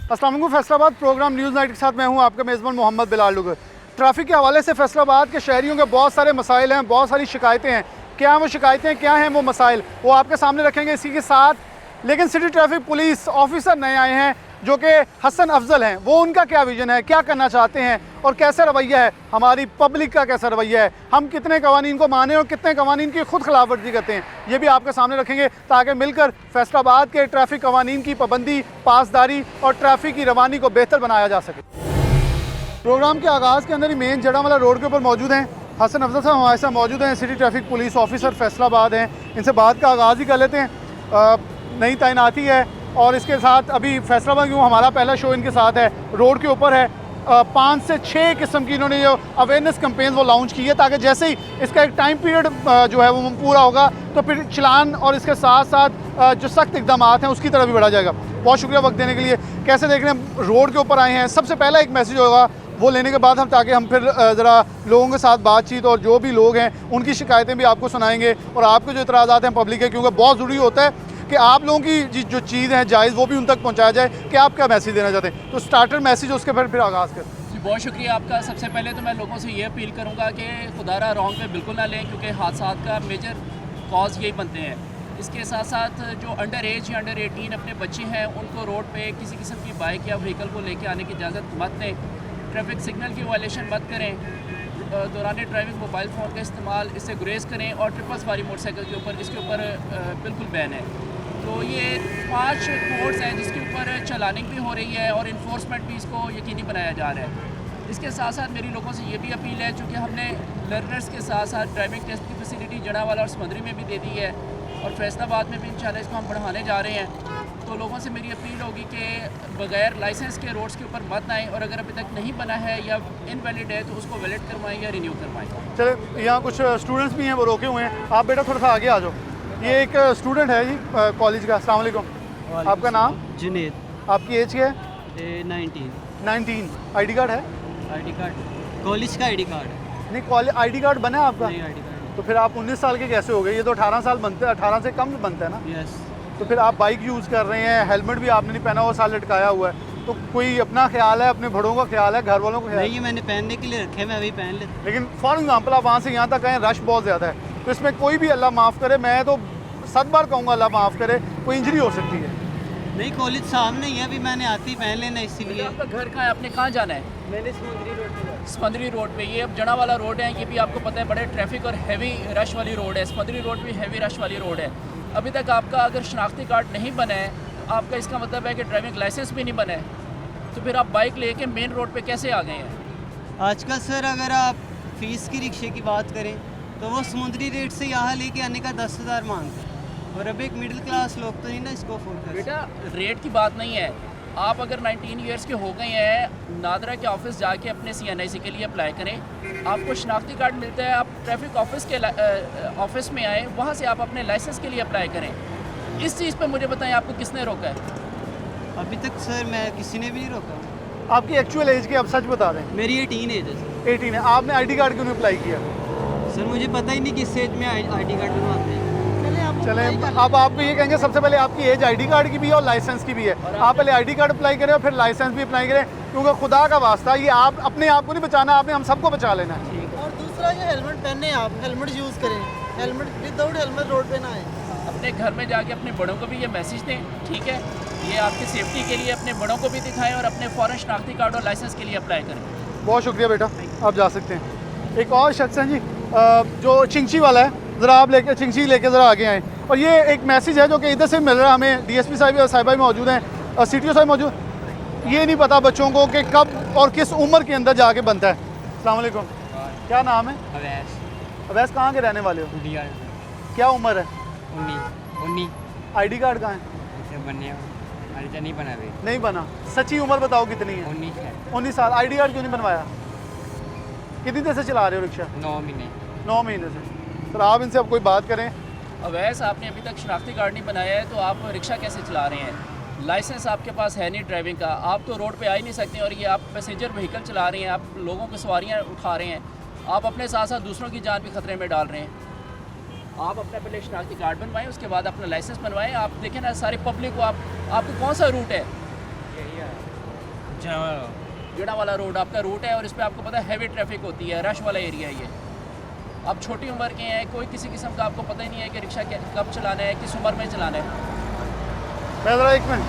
अस्सलाम वालेकुम। Faisalabad programme news night के साथ मैं हूं आपका मेज़बान मोहम्मद बिलाल लुगर। ट्रैफिक के हवाले से फैसलाबाद के शहरियों के बहुत सारे मसाइल हैं, बहुत सारी शिकायतें हैं। क्या वो शिकायतें, क्या हैं वो मसाइल, वो आपके सामने रखेंगे इसी के साथ। लेकिन सिटी ट्रैफिक पुलिस ऑफिसर नए आए हैं जो कि हसन अफजल हैं। वो उनका क्या विजन है, क्या करना चाहते हैं और कैसा रवैया है, हमारी पब्लिक का कैसा रवैया है, हम कितने कवानीन को माने और कितने कवानीन की खुद खिलाफवर्जी करते हैं, ये भी आपके सामने रखेंगे ताकि मिलकर फैसलाबाद के ट्रैफिक कवानीन की पाबंदी, पासदारी और ट्रैफिक की रवानी को बेहतर बनाया जा सके। प्रोग्राम के आगाज़ के अंदर ही मेन जड़ावाला रोड के ऊपर मौजूद हैं हसन अफजल साहब, हमारे साथ मौजूद हैं। City traffic police officer Faisalabad हैं। इनसे बात का आगाज़ ही कर लेते हैं। नई तैनाती है और इसके साथ अभी फैसलाबाद क्यों हमारा पहला शो इनके साथ है, रोड के ऊपर है। 5 से 6 किस्म की इन्होंने जो अवेयरनेस कैंपेन वो लॉन्च की है ताकि जैसे ही इसका एक टाइम पीरियड जो है वो पूरा होगा तो फिर चलान और इसके साथ साथ जो सख्त इकदाम हैं उसकी तरफ भी बढ़ा जाएगा। बहुत शुक्रिया वक्त देने के लिए। कैसे देख रहे हैं, रोड के ऊपर आए हैं। सबसे पहला एक मैसेज होगा वो लेने के बाद ताकि हम फिर ज़रा लोगों के साथ बातचीत और जो भी लोग हैं उनकी शिकायतें भी आपको सुनाएंगे और आपके जो इतराज़ात हैं पब्लिक है, क्योंकि बहुत ज़रूरी होता है कि आप लोगों की जो चीज़ है जायज़ वो भी उन तक पहुंचाया जाए कि आप क्या मैसेज देना चाहते हैं। तो स्टार्टर मैसेज उसके फिर आगाज़ कर। जी बहुत शुक्रिया आपका। सबसे पहले तो मैं लोगों से ये अपील करूँगा कि खुदारा रॉन्ग में बिल्कुल ना लें, क्योंकि हादसा का मेजर कॉज यही बनते हैं। इसके साथ साथ जो अंडर एज या अंडर 18 अपने बच्चे हैं उनको रोड पे किसी किस्म की बाइक या व्हीकल को लेके आने की इजाज़त मत दें। ट्रैफिक सिग्नल की वायलेशन मत करें। दौरान ड्राइविंग मोबाइल फ़ोन का इस्तेमाल, इससे गुरेज करें। और ट्रिपल सवारी मोटरसाइकिल के ऊपर इसके ऊपर बिल्कुल बैन है। तो ये 5 कोड्स हैं जिसके ऊपर चलानिंग भी हो रही है और इन्फोर्समेंट भी इसको यकीनी बनाया जा रहा है। इसके साथ साथ मेरी लोगों से ये भी अपील है, चूँकि हमने लर्नर्स के साथ साथ ड्राइविंग टेस्ट की फैसिलिटी जड़ावाला और समंदरी में भी दे दी है और फैसलाबाद में भी इंशाल्लाह इसको हम बढ़ाने जा रहे हैं। तो लोगों से मेरी अपील होगी कि बगैर लाइसेंस के रोड्स के ऊपर मत आएँ और अगर अभी तक नहीं बना है या इनवैलिड है तो उसको वैलिड करवाएँ या रिन्यू करवाएँ। चले, यहाँ कुछ स्टूडेंट्स भी हैं वो रोके हुए हैं। आप बेटा थोड़ा सा आगे आ जाओ। ये एक स्टूडेंट है जी कॉलेज का। अस्सलाम वालेकुम। आपका नाम? जुनेद। आपकी एज क्या है? 19। आईडी कार्ड है? आईडी कार्ड कॉलेज का आईडी कार्ड है। नहीं, कॉलेज आईडी कार्ड बना है आपका? नहीं आईडी कार्ड। तो फिर आप 19 साल के कैसे हो गए? ये तो 18 साल बनते हैं, 18 से कम बनता है ना। यस। तो फिर आप बाइक यूज़ कर रहे हैं, हेलमेट भी आपने नहीं पहना, वो साल लटकाया हुआ है। तो कोई अपना ख्याल है, अपने बड़ों का ख्याल है, घर वालों का ख्याल? नहीं, मैंने पहनने के लिए रखे, मैं अभी पहन लेता। लेकिन फॉर एग्जाम्पल आप वहाँ से यहाँ तक आए, रश बहुत ज़्यादा है, तो इसमें कोई भी अल्लाह माफ़ करे, मैं तो 7 बार कहूँगा अल्लाह माफ़ करे, कोई इंजरी हो सकती है। नहीं, कॉलेज सामने ही है, अभी मैंने आती पहन लेना इसीलिए। आपका घर कहाँ है, आपने कहाँ जाना है? मैंने समंदरी रोड पे। समंदरी रोड पे, ये अब जड़ावाला रोड है, ये भी आपको पता है बड़े ट्रैफिक और हैवी रश वाली रोड है। समंदरी रोड भी हैवी रश वाली रोड है। अभी तक आपका अगर शनाख्ती कार्ड नहीं बना है, आपका इसका मतलब है कि ड्राइविंग लाइसेंस भी नहीं बना है, तो फिर आप बाइक लेके मेन रोड पे कैसे आ गए हैं? आजकल सर अगर आप फीस की रिक्शे की बात करें तो वो समुद्री रेट से यहाँ लेके आने का 10,000 मांगते हैं और अब एक मिडिल क्लास लोग तो नहीं ना इसको अफोर्ड कर सकते। बेटा रेट की बात नहीं है। आप अगर 19 ईयर्स के हो गए हैं, नादरा के ऑफिस जाके अपने CNIC के लिए अप्लाई करें। आपको शनाख्ती कार्ड मिलता है, आप ट्रैफिक ऑफिस के ऑफिस में आए, वहाँ से आप अपने लाइसेंस के लिए अप्लाई करें। इस चीज़ पे मुझे बताएं आपको किसने रोका है? अभी तक सर मैं किसी ने भी नहीं रोका। आपकी एक्चुअल एज की आप सच बता दें? मेरी 18 एज है सर। 18 है। आपने आईडी कार्ड क्यों नहीं अप्लाई किया? सर मुझे पता ही नहीं किस एज में आईडी कार्ड बनवाते हैं। चलें, अब आपको ये कहेंगे सबसे पहले आपकी एज आईडी कार्ड की भी है और लाइसेंस की भी है। आप पहले आईडी कार्ड अप्लाई करें और फिर लाइसेंस भी अप्लाई करें, क्योंकि खुदा का वास्ता ये आप अपने आप को नहीं बचाना, आपने हम सबको बचा लेना है। और दूसरा ये हेलमेट पहने, आप हेलमेट यूज़ करें, हेलमेट विदाउट हेलमेट रोड पे ना आए। अपने घर में जाके अपने बड़ों को भी ये मैसेज दें, ठीक है? ये आपकी सेफ्टी के लिए अपने बड़ों को भी दिखाएं और अपने फ़ौरन शनाख्ती कार्ड और लाइसेंस के लिए अप्लाई करें। बहुत शुक्रिया बेटा, आप जा सकते हैं। एक और शख्स हैं जी जो चिंची वाला है, ज़रा आप लेके चिंची लेके ज़रा आगे आएँ। और ये एक मैसेज है जो कि इधर से मिल रहा है हमें। DSP साहिबा भी मौजूद हैं और CTO साहब मौजूद। ये नहीं पता बच्चों को कि कब और किस उम्र के अंदर जाके बनता है। अस्सलाम वालेकुम। क्या नाम है? अवैस। कहाँ के रहने वाले हो? क्या उम्र है? 19। आईडी कार्ड कहाँ है? नहीं बना अभी। नहीं बना। सच्ची उम्र बताओ कितनी है? 19 साल। आईडी कार्ड क्यों नहीं बनवाया? कितनी देर से चला रहे हो रिक्शा? 9 महीने से। सर आप इनसे अब कोई बात करें। अवैस, आपने अभी तक शनाख्ती कार्ड नहीं बनाया है तो आप रिक्शा कैसे चला रहे हैं? लाइसेंस आपके पास है नहीं ड्राइविंग का, आप तो रोड पे आ ही नहीं सकते और ये आप पैसेंजर व्हीकल चला रहे हैं, आप लोगों की सवारियाँ उठा रहे हैं, आप अपने साथ साथ दूसरों की जान भी खतरे में डाल रहे हैं। आप अपना पहले शनाख्ती कार्ड बनवाएं, उसके बाद अपना लाइसेंस बनवाएं। आप देखें ना सारी पब्लिक को आपको कौन सा रूट है? गेड़ा वाला रोड आपका रूट है और इस पर आपको पता है हैवी ट्रैफिक होती है, रश वाला एरिया है ये। आप छोटी उम्र के हैं, कोई किसी किस्म का आपको पता ही नहीं है कि रिक्शा कब चलाना है, किस उम्र में चलाना है। मैं ज़रा एक मिनट,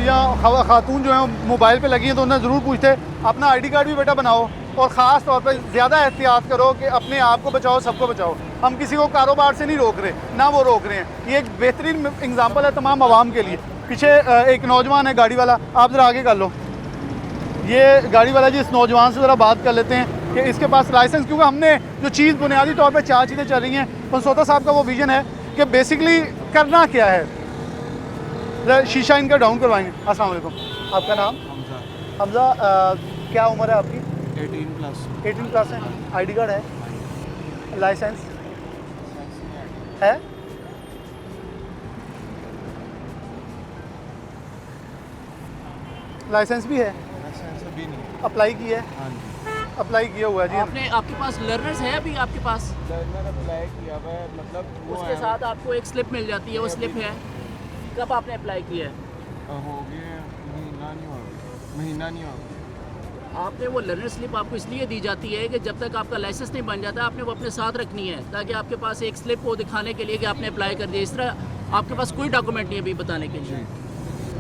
यहाँ खातून जो है मोबाइल पे लगी हैं तो उन्हें ज़रूर पूछते अपना आईडी कार्ड भी बेटा बनाओ और ख़ास तौर पे ज़्यादा एहतियात करो कि अपने आप को बचाओ, सबको बचाओ। हम किसी को कारोबार से नहीं रोक रहे, ना वो रोक रहे हैं। ये एक बेहतरीन एग्जांपल है तमाम आवाम के लिए। पीछे एक नौजवान है गाड़ी वाला, आप ज़रा आगे कर लो। ये गाड़ी वाला जी, इस नौजवान से ज़रा बात कर लेते हैं कि इसके पास लाइसेंस, क्योंकि हमने जो चीज़ बुनियादी तौर पर 4 चीज़ें चल रही हैं, पंसोता साहब का वो विज़न है कि बेसिकली करना क्या है। शीशा इनका डाउन करवाएंगे। अस्सलाम वालेकुम, आपका नाम? हमजा। क्या उम्र है आपकी? 18 प्लस है। आईडी कार्ड है? लाइसेंस है? लाइसेंस भी है? अभी नहीं। अप्लाई की है? हाँ जी, अप्लाई किया हुआ है जी। आपने, आपके पास लर्नर्स है अभी आपके पास? मैंने अप्लाई किया हुआ है, मतलब वो उसके साथ आपको एक स्लिप मिल जाती है, वो स्लिप है। कब आपने अप्लाई किया है? हो गया महीना नहीं हुआ। आपने वो लर्नर स्लिप आपको इसलिए दी जाती है कि जब तक आपका लाइसेंस नहीं बन जाता आपने वो अपने साथ रखनी है, ताकि आपके पास एक स्लिप हो दिखाने के लिए कि आपने अप्लाई कर दिया। इस तरह आपके पास कोई डॉक्यूमेंट नहीं है अभी बताने के लिए।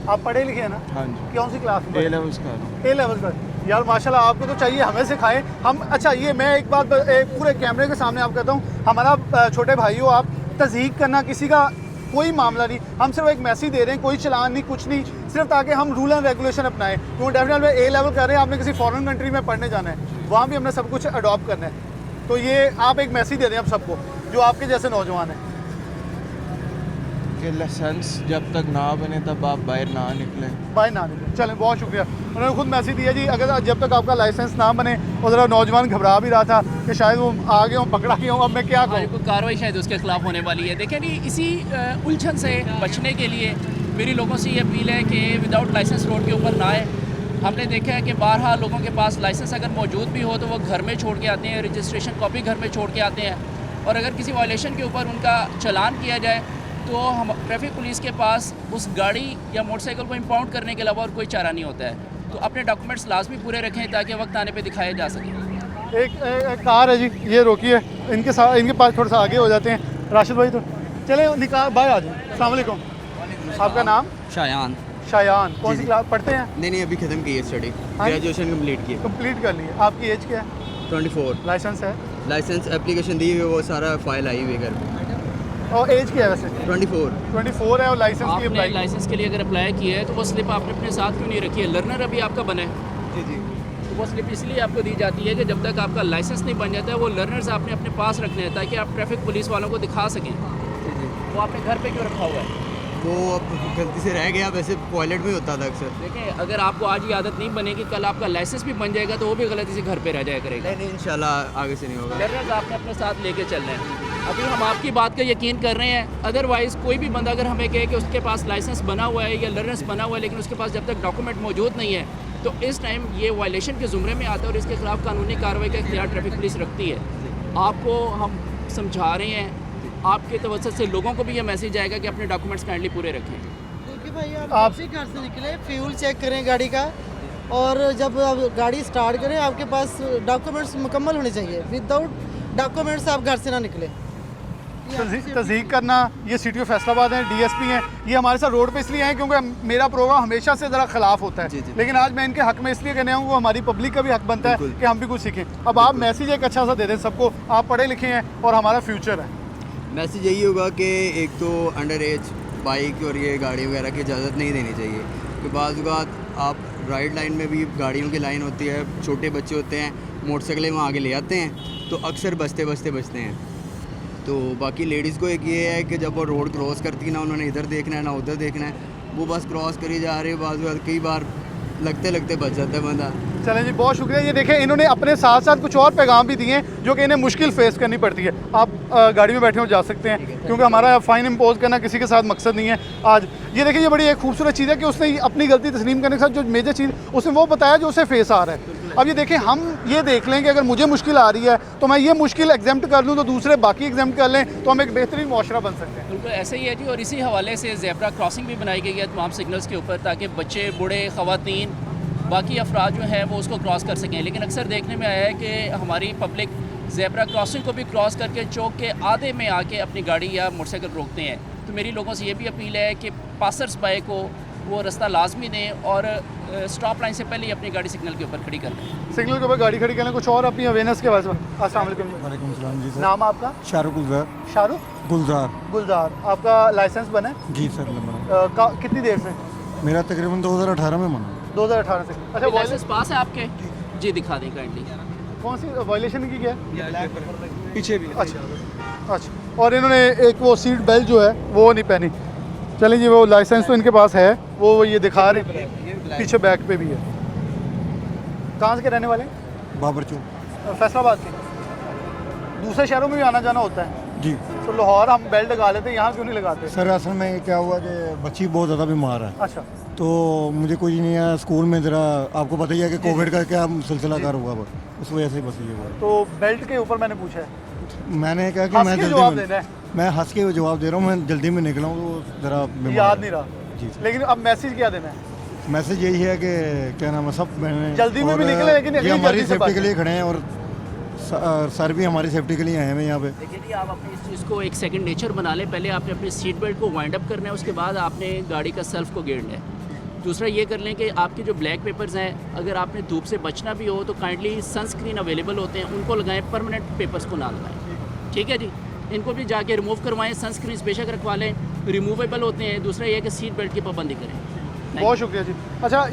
आप पढ़े लिखे हैं ना? हाँ जी, कौन सी क्लास में? A levels का। ए लेवल पर। यार माशाल्लाह, आपको तो चाहिए हमें सिखाएं हम। अच्छा, ये मैं एक बात एक पूरे कैमरे के सामने आप कहता हूँ, हमारा छोटे भाइयों, आप तज़हीक करना किसी का कोई मामला नहीं। हम सिर्फ एक मैसेज दे रहे हैं, कोई चलान नहीं, कुछ नहीं, सिर्फ ताकि हम रूल एंड रेगुलेशन अपनाएं। क्योंकि डेफिनेटली ए लेवल कर रहे हैं, आपने किसी फॉरेन कंट्री में पढ़ने जाना है, वहाँ भी हमने सब कुछ अडॉप्ट करना है। तो ये आप एक मैसेज दे दें आप सबको जो आपके जैसे नौजवान हैं कि लाइसेंस जब तक ना बने तब आप बाहर ना निकलें। भाई ना निकले। चलें, बहुत शुक्रिया। उन्होंने खुद मैसेज दिया जी, अगर जब तक आपका लाइसेंस ना बने। और ज़रा नौजवान घबरा भी रहा था कि शायद वो आगे हूँ, पकड़ा गया हूँ, अब मैं क्या हमारी करूँ। कोई कार्रवाई शायद उसके खिलाफ होने वाली है। देखें नहीं, इसी उलझन से बचने के लिए मेरी लोगों से ये अपील है कि विदाउट लाइसेंस रोड के ऊपर ना आए। हमने देखा है कि बारहा लोगों के पास लाइसेंस अगर मौजूद भी हो तो वो घर में छोड़ के आते हैं, रजिस्ट्रेशन कॉपी घर में छोड़ के आते हैं। और अगर किसी वायलेशन के ऊपर उनका चालान किया जाए तो हम ट्रैफिक पुलिस के पास उस गाड़ी या मोटरसाइकिल को इम्पाउंड करने के अलावा और कोई चारा नहीं होता है। तो अपने डॉक्यूमेंट्स लाजमी पूरे रखें ताकि वक्त आने पे दिखाया जा सके। एक कार है जी, ये रोकिए, इनके साथ, इनके पास थोड़ा सा आगे हो जाते हैं। राशिद भाई तो चले निकाल, भाई आ जाए। अस्सलाम वालेकुम, आपका नाम? शायान। शायान। कौन सी क्लास पढ़ते हैं? नहीं अभी ख़त्म की है स्टडी, हाँ? ग्रेजुएशन कंप्लीट की है। कंप्लीट कर ली है। आपकी एज क्या है? 24। लाइसेंस है? लाइसेंस एप्लीकेशन दी हुई, वो सारा फाइल आई हुई घर पे। और एज क्या है वैसे? 24 है। और लाइसेंस की आपने अप्लाई? लाइसेंस के लिए अगर अप्लाई किया है तो वो स्लिप आपने अपने साथ क्यों नहीं रखी है? लर्नर अभी आपका बना है जी। तो वो स्लिप इसलिए आपको दी जाती है कि जब तक आपका लाइसेंस नहीं बन जाता है वो लर्नर्स आपने अपने पास रखने हैं ताकि आप ट्रैफिक पुलिस वालों को दिखा सकें। वो आपने घर पे क्यों रखा हुआ है? वो अब गलती से रह गया, वैसे टॉयलेट में होता था अक्सर। देखें, अगर आपको आज ये आदत नहीं बनेगी, कल आपका लाइसेंस भी बन जाएगा तो वो भी गलती से घर पे रह जाया करेगा। नहीं इंशाल्लाह आगे से नहीं होगा। लर्नर्स आपने अपने साथ लेके चलना है। अभी हम आपकी बात का यकीन कर रहे हैं, अदरवाइज़ कोई भी बंदा अगर हमें कहे कि उसके पास लाइसेंस बना हुआ है या लर्नर्स बना हुआ है लेकिन उसके पास जब तक डॉक्यूमेंट मौजूद नहीं है तो इस टाइम ये वायलेशन के ज़ुमरे में आता है और इसके खिलाफ कानूनी कार्रवाई का इख्तियार ट्रैफिक पुलिस रखती है। आपको हम समझा रहे हैं, आपके तवज्जुह से लोगों को भी ये मैसेज आएगा कि अपने डॉक्यूमेंट्स काइंडली पूरे रखें। क्योंकि भाई आप जब भी घर से निकले फ्यूल चेक करें गाड़ी का, और जब आप गाड़ी स्टार्ट करें आपके पास डॉक्यूमेंट्स मुकम्मल होने चाहिए। विदाउट डॉक्यूमेंट्स आप घर से ना निकले। तज़हीक करना, ये सिटी ऑफ फैसलाबाद है, डीएसपी हैं, ये हमारे साथ रोड पे इसलिए हैं क्योंकि मेरा प्रोग्राम हमेशा से ज़रा खिलाफ होता है। जी। लेकिन आज मैं इनके हक में इसलिए कहने आऊँ, वो हमारी पब्लिक का भी हक बनता है कि हम भी कुछ सीखें। अब आप मैसेज एक अच्छा सा दे दें सबको, आप पढ़े लिखे हैं और हमारा फ्यूचर है। मैसेज यही होगा कि एक तो अंडर एज बाइक और ये गाड़ी वगैरह की इजाज़त नहीं देनी चाहिए। कि बाज़ औक़ात आप राइट लाइन में भी गाड़ियों की लाइन होती है, छोटे बच्चे होते हैं, मोटरसाइकिलें वहाँ आगे ले आते हैं तो अक्सर बचते हैं। तो बाकी लेडीज़ को एक ये है कि जब वो रोड क्रॉस करती है ना उन्होंने इधर देखना है ना उधर देखना है, वो बस क्रॉस करी जा रही है। बाज़ कई बार लगते बच जाता है बंदा। चलें जी, बहुत शुक्रिया। ये देखें, इन्होंने अपने साथ साथ कुछ और पैगाम भी दिए हैं जो कि इन्हें मुश्किल फेस करनी पड़ती है। आप गाड़ी में बैठे हो जा सकते हैं क्योंकि हमारा फ़ाइन इम्पोज करना किसी के साथ मकसद नहीं है आज। ये देखिए, ये बड़ी एक खूबसूरत चीज़ है कि उसने अपनी गलती तस्लीम करने के साथ जो मेजर चीज़ उसने वो बताया जो उसे फेस आ रहा है। अब ये देखें, हम ये देख लें कि अगर मुझे मुश्किल आ रही है तो मैं ये मुश्किल एग्जाम्प्ट कर लूँ तो दूसरे बाकी एग्जाम्प्ट कर लें तो हम एक बेहतरीन मुआशरा बन सकते हैं। बिल्कुल ऐसा ही है जी। और इसी हवाले से ज़ेब्रा क्रॉसिंग भी बनाई गई है तमाम सिग्नल्स के ऊपर ताकि बच्चे, बूढ़े, ख़वातीन बाकी अफराद जो हैं वो उसको क्रॉस कर सकें। लेकिन अक्सर देखने में आया है कि हमारी पब्लिक ज़ेब्रा क्रॉसिंग को भी क्रॉस करके चौक के आधे में आके अपनी गाड़ी या मोटरसाइकिल रोकते हैं। तो मेरी लोगों से ये भी अपील है कि पासर्स बाय को वो रास्ता लाजमी दें और स्टॉप लाइन से पहले ही अपनी गाड़ी सिग्नल के ऊपर खड़ी कर दें। सिग्नल के ऊपर गाड़ी खड़ी करना, कुछ और अपनी अवेयरनेस के बारे में। अस्सलाम वालेकुम। वालेकुम सलाम जी सर। नाम आपका? शाहरुख गुलजार। शाहरुख गुलजार। आपका लाइसेंस बना है? जी सर बना। कितनी देर से? मेरा तकरीबन 2018 में बना। 2018 से। अच्छा, लाइसेंस पास है आपके? जी दिखा दें काइंडली। कौन सी वायलेशन की क्या? पीछे भी। अच्छा। और इन्होंने एक वो सीट बेल्ट जो है वो नहीं पहनी। चलिए जी, वो लाइसेंस तो इनके पास है, वो ये दिखा रहे, पीछे बैक पे भी है। कहाँ से के रहने वाले? बाबर चौक। फैसलाबाद के। दूसरे शहरों में भी आना जाना होता है जी। तो लाहौर हम बेल्ट लगा लेते हैं, यहाँ क्यों नहीं लगाते? सर असल में क्या हुआ कि बच्ची बहुत ज़्यादा बीमार है, अच्छा। तो मुझे कुछ नहीं है स्कूल में, ज़रा आपको पता ही है कि कोविड का क्या सिलसिला कार हुआ, उस वजह से बस ये हुआ। तो बेल्ट के ऊपर मैंने पूछा है, मैंने कहा कि हंस मैं के जल्दी जवाब में, देना है, मैं हंस के जवाब दे रहा हूँ, मैं जल्दी में निकला हूँ तो ज़रा बीमार याद है। नहीं रहा। जी। लेकिन अब मैसेज क्या देना है? मैसेज यही है कि क्या नाम है, सब मैंने जल्दी में भी और निकले, लेकिन ये अगली हमारी जल्दी से सेफ्टी के बात लिए खड़े हैं और सर भी हमारी सेफ्टी के लिए आए हैं यहाँ पे। देखिए जी, आप अपने इस चीज़ को एक सेकंड नेचर बना लें। पहले आपने अपनी सीट बेल्ट को वाइंड अप करना है, उसके बाद आपने गाड़ी का सेल्फ को गेड़ना है। दूसरा ये कर लें कि आपके जो ब्लैक पेपर्स हैं, अगर आपने धूप से बचना भी हो तो काइंडली सनस्क्रीन अवेलेबल होते हैं, उनको लगाएं, परमानेंट पेपर्स को ना लगाएं। ठीक है जी, इनको भी जाके रिमूव करवाएं, सनस्क्रीन बेशक रखवा लें, रिमूवेबल होते हैं। दूसरा ये है कि सीट बेल्ट की पाबंदी करें। बहुत शुक्रिया जी। अच्छा,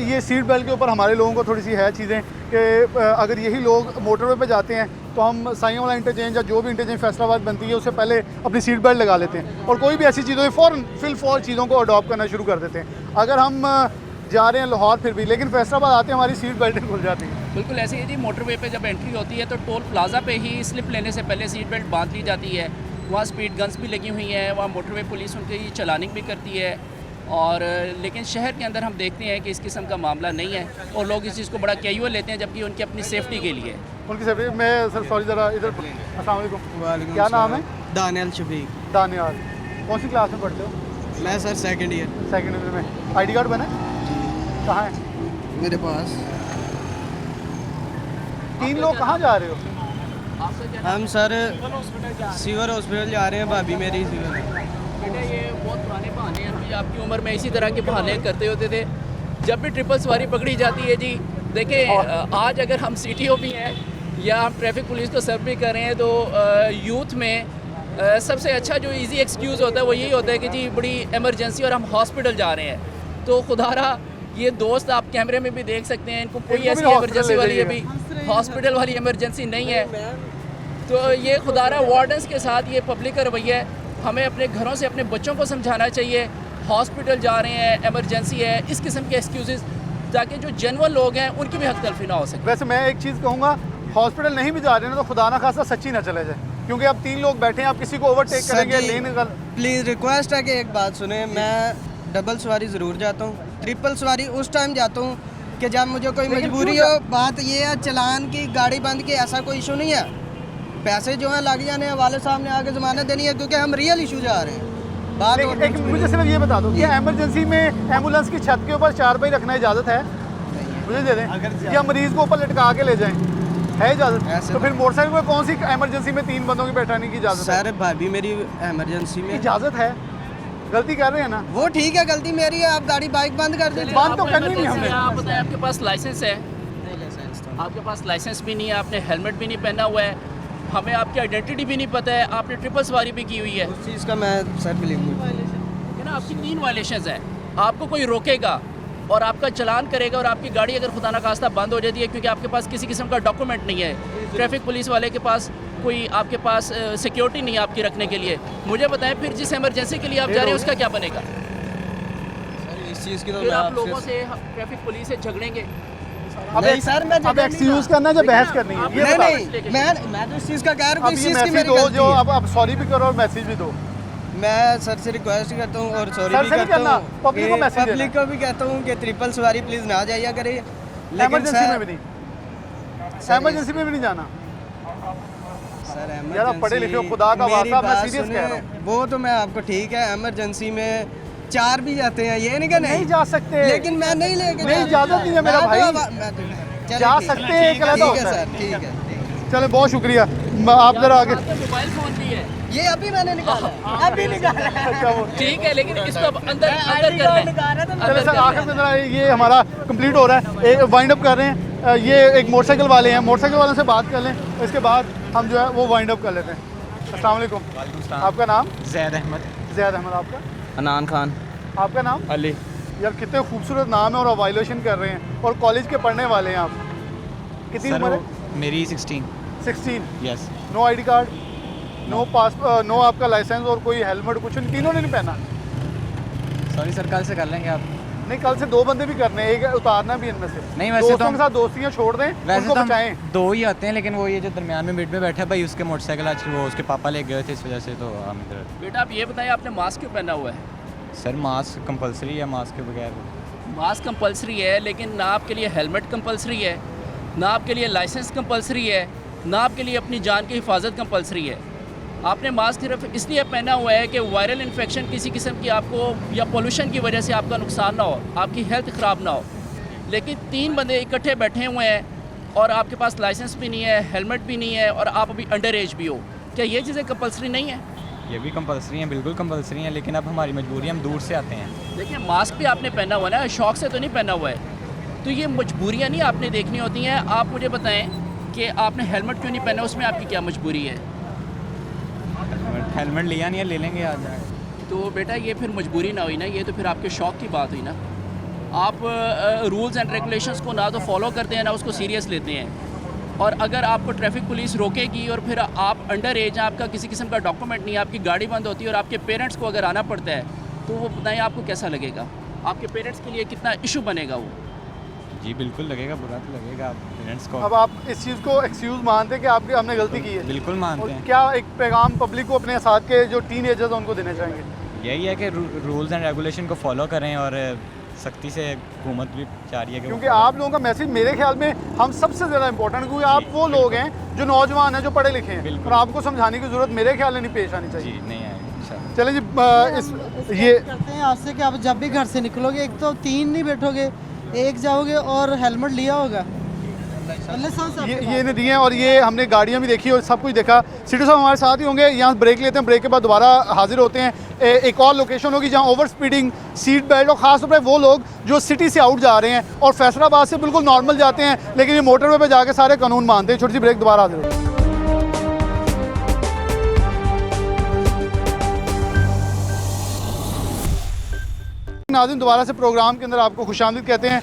ये सीट बेल्ट के ऊपर हमारे लोगों को थोड़ी सी है चीज़ें कि अगर यही लोग मोटरवे पे जाते हैं तो हम साइयों वाला इंटरचेंज या जो भी इंटरचेंज फैसलाबाद बनती है उससे पहले अपनी सीट बेल्ट लगा लेते हैं, और कोई भी ऐसी चीज़ हो फ़ौरन फॉर चीज़ों को अडॉप्ट करना शुरू कर देते हैं। अगर हम जा रहे हैं लाहौर फिर भी, लेकिन फैसलाबाद आते हैं हमारी सीट बेल्टें खुल जाती हैं। बिल्कुल ऐसे ही जी, मोटरवे पे जब एंट्री होती है तो टोल प्लाजा पे ही स्लिप लेने से पहले सीट बेल्ट बांध ली जाती है। वहाँ स्पीड गन्स भी लगी हुई हैं, वहाँ मोटरवे पुलिस उनकी चलानिंग भी करती है। और लेकिन शहर के अंदर हम देखते हैं कि इस किस्म का मामला नहीं है और लोग इस चीज़ को बड़ा कैजुअल लेते हैं, जबकि उनकी अपनी सेफ्टी के लिए। उनकी सेफ्टी। मैं सर सॉरी ज़रा इधर। अस्सलाम वालेकुम। क्या नाम है? दानियाल शफीक। दानियाल। कौन सी क्लास में पढ़ते हो? मैं sir second year. Second year में। ID कार्ड बना है? कहाँ है? मेरे पास। 3 लोग कहाँ जा रहे हो? आपका क्या हम सर सिवर हॉस्पिटल जा रहे हैं, भाभी मेरी सिवर। बेटा, ये बहुत पुराने बहाने हैं। हम आपकी उम्र में इसी तरह के बहाने करते होते थे। जब भी ट्रिपल सवारी पकड़ी जाती है जी, देखें आज अगर हम CTO भी हैं या हम ट्रैफिक पुलिस को सर्व भी कर रहे हैं तो यूथ में सबसे अच्छा जो इजी एक्सक्यूज़ होता है वो यही होता है कि जी बड़ी इमरजेंसी और हम हॉस्पिटल जा रहे हैं। तो खुदारा ये दोस्त आप कैमरे में भी देख सकते हैं, इनको कोई इनको भी ऐसी हॉस्पिटल इमरजेंसी ले वाली जाइए। अभी हॉस्पिटल वाली इमरजेंसी नहीं है। तो ये खुदारा वार्डन्स के साथ ये पब्लिक का रवैया है। हमें अपने घरों से अपने बच्चों को समझाना चाहिए, हॉस्पिटल जा रहे हैं, इमरजेंसी है, इस किस्म के एक्सक्यूज़, ताकि जो जेन्युइन लोग हैं उनकी भी हक तलफी ना हो सके। वैसे मैं एक चीज़ कहूँगा, हॉस्पिटल नहीं भी जा रहे हैं तो खुदा ना खासा सच्ची ना चले जाए, क्योंकि अब 3 लोग बैठे हैं, आप किसी को ओवरटेक करेंगे, लेन कर। प्लीज़ रिक्वेस्ट है कि एक बात सुने, मैं डबल सवारी ज़रूर जाता हूँ, ट्रिपल सवारी उस टाइम जाता हूँ कि जब मुझे कोई मजबूरी हो। बात ये है चलान की, गाड़ी बंद की, ऐसा कोई इशू नहीं है। पैसे जो हैं लग जाने वाले साहब ने आगे ज़मानत देनी है, क्योंकि हम रियल इशू जा रहे हैं। बात और एक मुझे सिर्फ ये बता दो, क्या एमरजेंसी में एम्बुलेंस की छत के ऊपर 4 बाई रखना इजाज़त है? मुझे दे दें, या मरीज़ को ऊपर लटका के ले जाएं, है इजाज़त? ऐसे तो फिर मोटरसाइकिल में कौन सी एमरजेंसी में 3 बंदों की बैठाने की इजाज़त है? सर भाभी मेरी इमरजेंसी में। इजाज़त है, गलती कर रहे हैं ना? वो ठीक है, गलती मेरी है, आप गाड़ी बाइक बंद कर दीजिए। बात तो करनी नहीं हमने। आप बताएं, आपके पास लाइसेंस है? आपके पास लाइसेंस भी नहीं है, आपने हेलमेट भी नहीं पहना हुआ है, हमें आपकी आइडेंटिटी भी नहीं पता है, आपने ट्रिपल सवारी भी की हुई है। उस चीज़ का मैं सर बिलीव है ना, आपकी 3 वायलेशंस हैं। आपको कोई रोकेगा और आपका चलान करेगा और आपकी गाड़ी अगर खुदा ना खास्ता बंद हो जाती है क्योंकि आपके पास किसी किस्म का डॉक्यूमेंट नहीं है, ट्रैफिक पुलिस वाले के पास कोई आपके पास सिक्योरिटी नहीं है आपकी रखने के लिए, मुझे बताएं फिर जिस इमरजेंसी के लिए आप जा रहे हैं उसका क्या बनेगा? इस चीज़ की तो फिर मैं आप लोगों आपसे से ट्रैफिक पुलिस से झगड़ेंगे। नहीं सर, मैं अब एक्सक्यूज़ करना या बहस करनी है? ये नहीं बताओ। नहीं, मैं तो इस चीज़ का कह रहा हूँ अब कि इस ये चीज़ की मैसेज मेरी दो, गलती जो है। अब सॉरी भी करो और मैसेज भी दो। मैं सर से रिक्वेस्ट करता हूँ और सॉरी सर भी से नहीं करता करना, हूँ, पब्लिक को मैसेज देना। पब्लिक को भी कहता हूँ कि ट्रिपल सवारी प्लीज़ ना जाइए करे, लेकिन एमरजेंसी में सर भी नहीं, एमरजेंसी में भी नहीं जाना। सर यार आप पढ़े लिखे हो, खुदा का मेरी वास्ता, मैं बात सीरियस कह रहा सुने, वो तो मैं आपको ठीक है, एमरजेंसी में 4 भी जाते हैं, ये नहीं कि नहीं जा सकते, लेकिन मैं नहीं लेके नहीं, इजाजत नहीं है मेरा भाई। जा सकते हैं, एक अलग ठीक होता है है। सर, ठीक है। चले, बहुत शुक्रिया। आप जरा आगे। मोबाइल फ़ोन भी है, ये अभी मैंने निकाला, अभी निकाला। अच्छा, वो ठीक है, लेकिन इसको अब अंदर अंदर करना चले सर, आखिर में जरा ये हमारा कंप्लीट हो रहा है, एक वाइंड अप कर रहे हैं। ये एक मोटरसाइकिल वाले हैं, मोटरसाइकिल वाले से बात कर लें, इसके बाद हम जो है वो वाइंड अप कर लेते हैं। अस्सलाम वालेकुम। आपका नाम? जैद अहमद। ज़ैद अहमद। आपका? अनान खान। आपका नाम? अली। यार कितने खूबसूरत नाम है और वायलेशन कर रहे हैं, और कॉलेज के पढ़ने वाले हैं आप। कितनी उम्र है? मेरी 16। 16। Yes. No ID card, no pass, no आपका लाइसेंस और कोई हेलमेट, कुछ नहीं, तीनों ने नहीं पहना? सॉरी सर, कल से कर लेंगे आप। नहीं, कल से 2 बंदे भी करने हैं, एक उतारना भी इनमें से। नहीं, वैसे तो दोस्तों हम- के साथ दोस्तियाँ छोड़ दें, वैसे उनको तो हम बचाएं। 2 ही आते हैं, लेकिन वो ये जो दरमियान में मिड में बैठा है भाई, उसके मोटरसाइकिल आज वो उसके पापा ले गए थे, इस वजह से तो हम इधर। बेटा आप ये बताएं, आपने मास्क क्यों पहना हुआ है? सर मास्क कंपलसरी है, मास्क के बगैर। मास्क कंपलसरी है, लेकिन ना आपके लिए हेलमेट कंपलसरी है, ना आपके लिए लाइसेंस कंपलसरी है, ना आपके लिए अपनी जान की हिफाजत कंपलसरी है। आपने मास्क सिर्फ इसलिए पहना हुआ है कि वायरल इन्फेक्शन किसी किस्म की आपको या पोल्यूशन की वजह से आपका नुकसान ना हो, आपकी हेल्थ ख़राब ना हो। लेकिन 3 बंदे इकट्ठे बैठे हुए हैं और आपके पास लाइसेंस भी नहीं है, हेलमेट भी नहीं है, और आप अभी अंडर एज भी हो। क्या ये चीज़ें कंपलसरी नहीं है? ये भी कंपलसरी हैं, बिल्कुल कंपलसरी हैं, लेकिन अब हमारी मजबूरी, हम दूर से आते हैं। देखिए, मास्क भी आपने पहना हुआ है ना, शौक से तो नहीं पहना हुआ है। तो ये मजबूरियाँ नहीं आपने देखनी होती हैं। आप मुझे बताएं कि आपने हेलमेट क्यों नहीं पहना, उसमें आपकी क्या मजबूरी है? हेलमेट लिया नहीं है, ले लेंगे आज जाके। तो बेटा ये फिर मजबूरी ना हुई ना, ये तो फिर आपके शौक़ की बात हुई ना। आप रूल्स एंड रेगुलेशंस को ना तो फॉलो करते हैं, ना उसको सीरियस लेते हैं। और अगर आपको ट्रैफिक पुलिस रोकेगी और फिर आप अंडर एज हैं, आपका किसी किस्म का डॉक्यूमेंट नहीं है, आपकी गाड़ी बंद होती है और आपके पेरेंट्स को अगर आना पड़ता है, तो वो बताएं आपको कैसा लगेगा? आपके पेरेंट्स के लिए कितना इशू बनेगा वो? जी बिल्कुल लगेगा, बुरा तो लगेगा आप पेरेंट्स को। अब आप इस चीज़ को एक्सक्यूज़ मानते हैं कि आपकी हमने गलती की है? बिल्कुल मानते और हैं। क्या एक पैगाम पब्लिक को, अपने साथ के जो टीनेजर्स हैं उनको देना चाहेंगे? यही है कि रूल्स एंड रेगुलेशन को फॉलो करें, और सख्ती से हुकूमत भी चाह रही है कि क्योंकि आप लोगों का मैसेज मेरे ख्याल में हम सबसे ज़्यादा इंपॉर्टेंट, क्योंकि आप वो लोग हैं जो नौजवान हैं, जो पढ़े लिखे हैं, बिल्कुल। और आपको समझाने की ज़रूरत मेरे ख्याल में नहीं पेश आनी जी चाहिए। नहीं आए इंशाल्लाह। चले जी, हम ये करते हैं आपसे कि आप जब भी घर से निकलोगे, एक तो 3 नहीं बैठोगे, एक जाओगे, और हेलमेट लिया होगा। ये इन्हें दिए हैं, और ये हमने गाड़ियाँ भी देखी और सब कुछ देखा। सिटी साहब हमारे साथ ही होंगे, यहाँ ब्रेक लेते हैं, ब्रेक के बाद दोबारा हाजिर होते हैं। एक और लोकेशन होगी जहाँ ओवर स्पीडिंग, सीट बेल्ट, और ख़ास तौर पर वो लोग जो सिटी से आउट जा रहे हैं और फैसलाबाद से बिल्कुल नॉर्मल जाते हैं, लेकिन ये मोटरवे पे जाके सारे कानून मानते हैं। छोटी सी ब्रेक, दोबारा हाजिर होते हैं। नाज़रीन, दोबारा से प्रोग्राम के अंदर आपको खुशामदीद कहते हैं।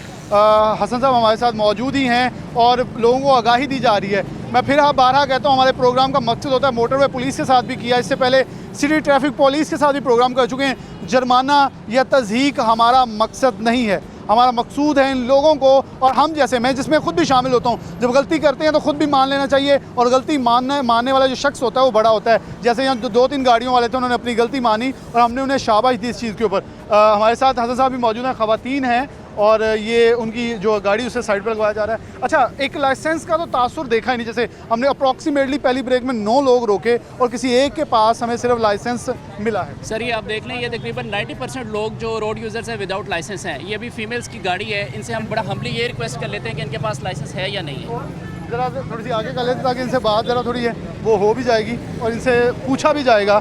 हसन साहब हमारे साथ मौजूद ही हैं और लोगों को आगाही दी जा रही है। मैं फिर बारहा कहता हूँ, हमारे प्रोग्राम का मकसद होता है, मोटरवे पुलिस के साथ भी किया, इससे पहले सिटी ट्रैफिक पुलिस के साथ भी प्रोग्राम कर चुके हैं। जुर्माना या तज़हीक हमारा मकसद नहीं है, हमारा मकसूद है इन लोगों को, और हम जैसे, मैं जिसमें ख़ुद भी शामिल होता हूँ, जब गलती करते हैं तो ख़ुद भी मान लेना चाहिए, और गलती मानने वाला जो शख्स होता है वो बड़ा होता है। जैसे यहाँ 2-3 गाड़ियों वाले थे, उन्होंने अपनी गलती मानी और हमने उन्हें शाबाश दी इस चीज़ के ऊपर। हमारे साथ हसन साहब भी मौजूद हैं, ख़वातीन हैं, और ये उनकी जो गाड़ी उसे साइड पर लगवाया जा रहा है। अच्छा, एक लाइसेंस का तो तासुर देखा ही नहीं। जैसे हमने अप्रॉक्सीमेटली पहली ब्रेक में 9 लोग रोके और किसी एक के पास हमें सिर्फ लाइसेंस मिला है। सर ये आप देख लें, ये तकरीबन 90% लोग जो रोड यूज़र्स हैं विदाउट लाइसेंस हैं। ये भी फीमेल्स की गाड़ी है, इनसे हम बड़ा हम्बली ये रिक्वेस्ट कर लेते हैं कि इनके पास लाइसेंस है या नहीं है। ज़रा थोड़ी सी आगे कर लेते ताकि इनसे बात ज़रा थोड़ी है वो हो भी जाएगी, और इनसे पूछा भी जाएगा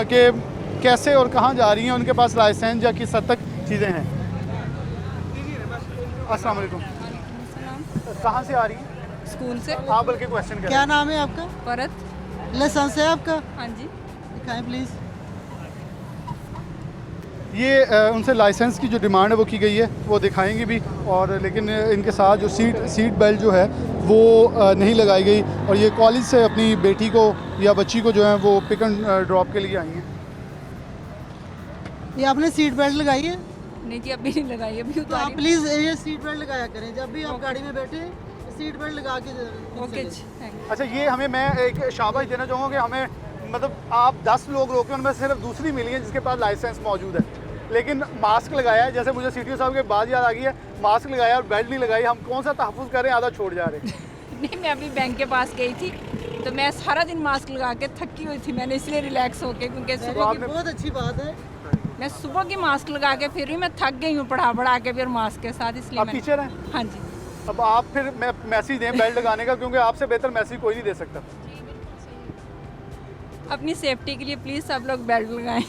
कि कैसे और कहाँ जा रही हैं, उनके पास लाइसेंस या किस हद तक चीज़ें हैं। अस्सलाम वालेकुम। कहाँ से आ रही हैं? स्कूल से। आप बल्कि क्वेश्चन करें। क्या नाम है आपका? परत। लाइसेंस है आपका? हाँ जी। दिखाएं प्लीज़। ये उनसे लाइसेंस की जो डिमांड है वो की गई है, वो दिखाएंगे भी, और लेकिन इनके साथ जो सीट बेल्ट जो है वो नहीं लगाई गई, और ये कॉलेज से अपनी बेटी को या बच्ची को जो है वो पिक एंड ड्रॉप के लिए आई हैं। ये आपने सीट बेल्ट लगाई है? नहीं जी, अभी नहीं लगाई, अभी तो आप उतारी। प्लीज़ ये सीट बेल्ट लगाया करें, जब भी आप गाड़ी में बैठे सीट बेल्ट लगा के ओके जी, थैंक यू। अच्छा, ये हमें, मैं एक शाबाश देना चाहूँगा कि हमें, मतलब आप 10 लोग रोके, उनमें सिर्फ दूसरी मिली है जिसके पास लाइसेंस मौजूद है, लेकिन मास्क लगाया है। जैसे मुझे सीटीओ साहब के बाद याद आ गई है, मास्क लगाया और बेल्ट नहीं लगाई। हम कौन सा तहफ़्फ़ुज़ कर रहे हैं, आधा छोड़ जा रहे हैं। नहीं, मैं अभी बैंक के पास गई थी, तो मैं सारा दिन मास्क लगा के थकी हुई थी, मैंने इसलिए रिलैक्स होके, क्योंकि की सुबह आपने- बहुत अच्छी बात है। मैं सुबह की मास्क लगा के फिर भी मैं थक गई हूँ पढ़ा के फिर मास्क के साथ, इसलिए आप मैं टीचर हैं? हाँ जी। अब आप फिर मैसेज दें बेल्ट लगाने का, क्योंकि आपसे बेहतर मैसेज कोई नहीं दे सकता। अपनी सेफ्टी के लिए प्लीज़ सब लोग बेल्ट लगाएं।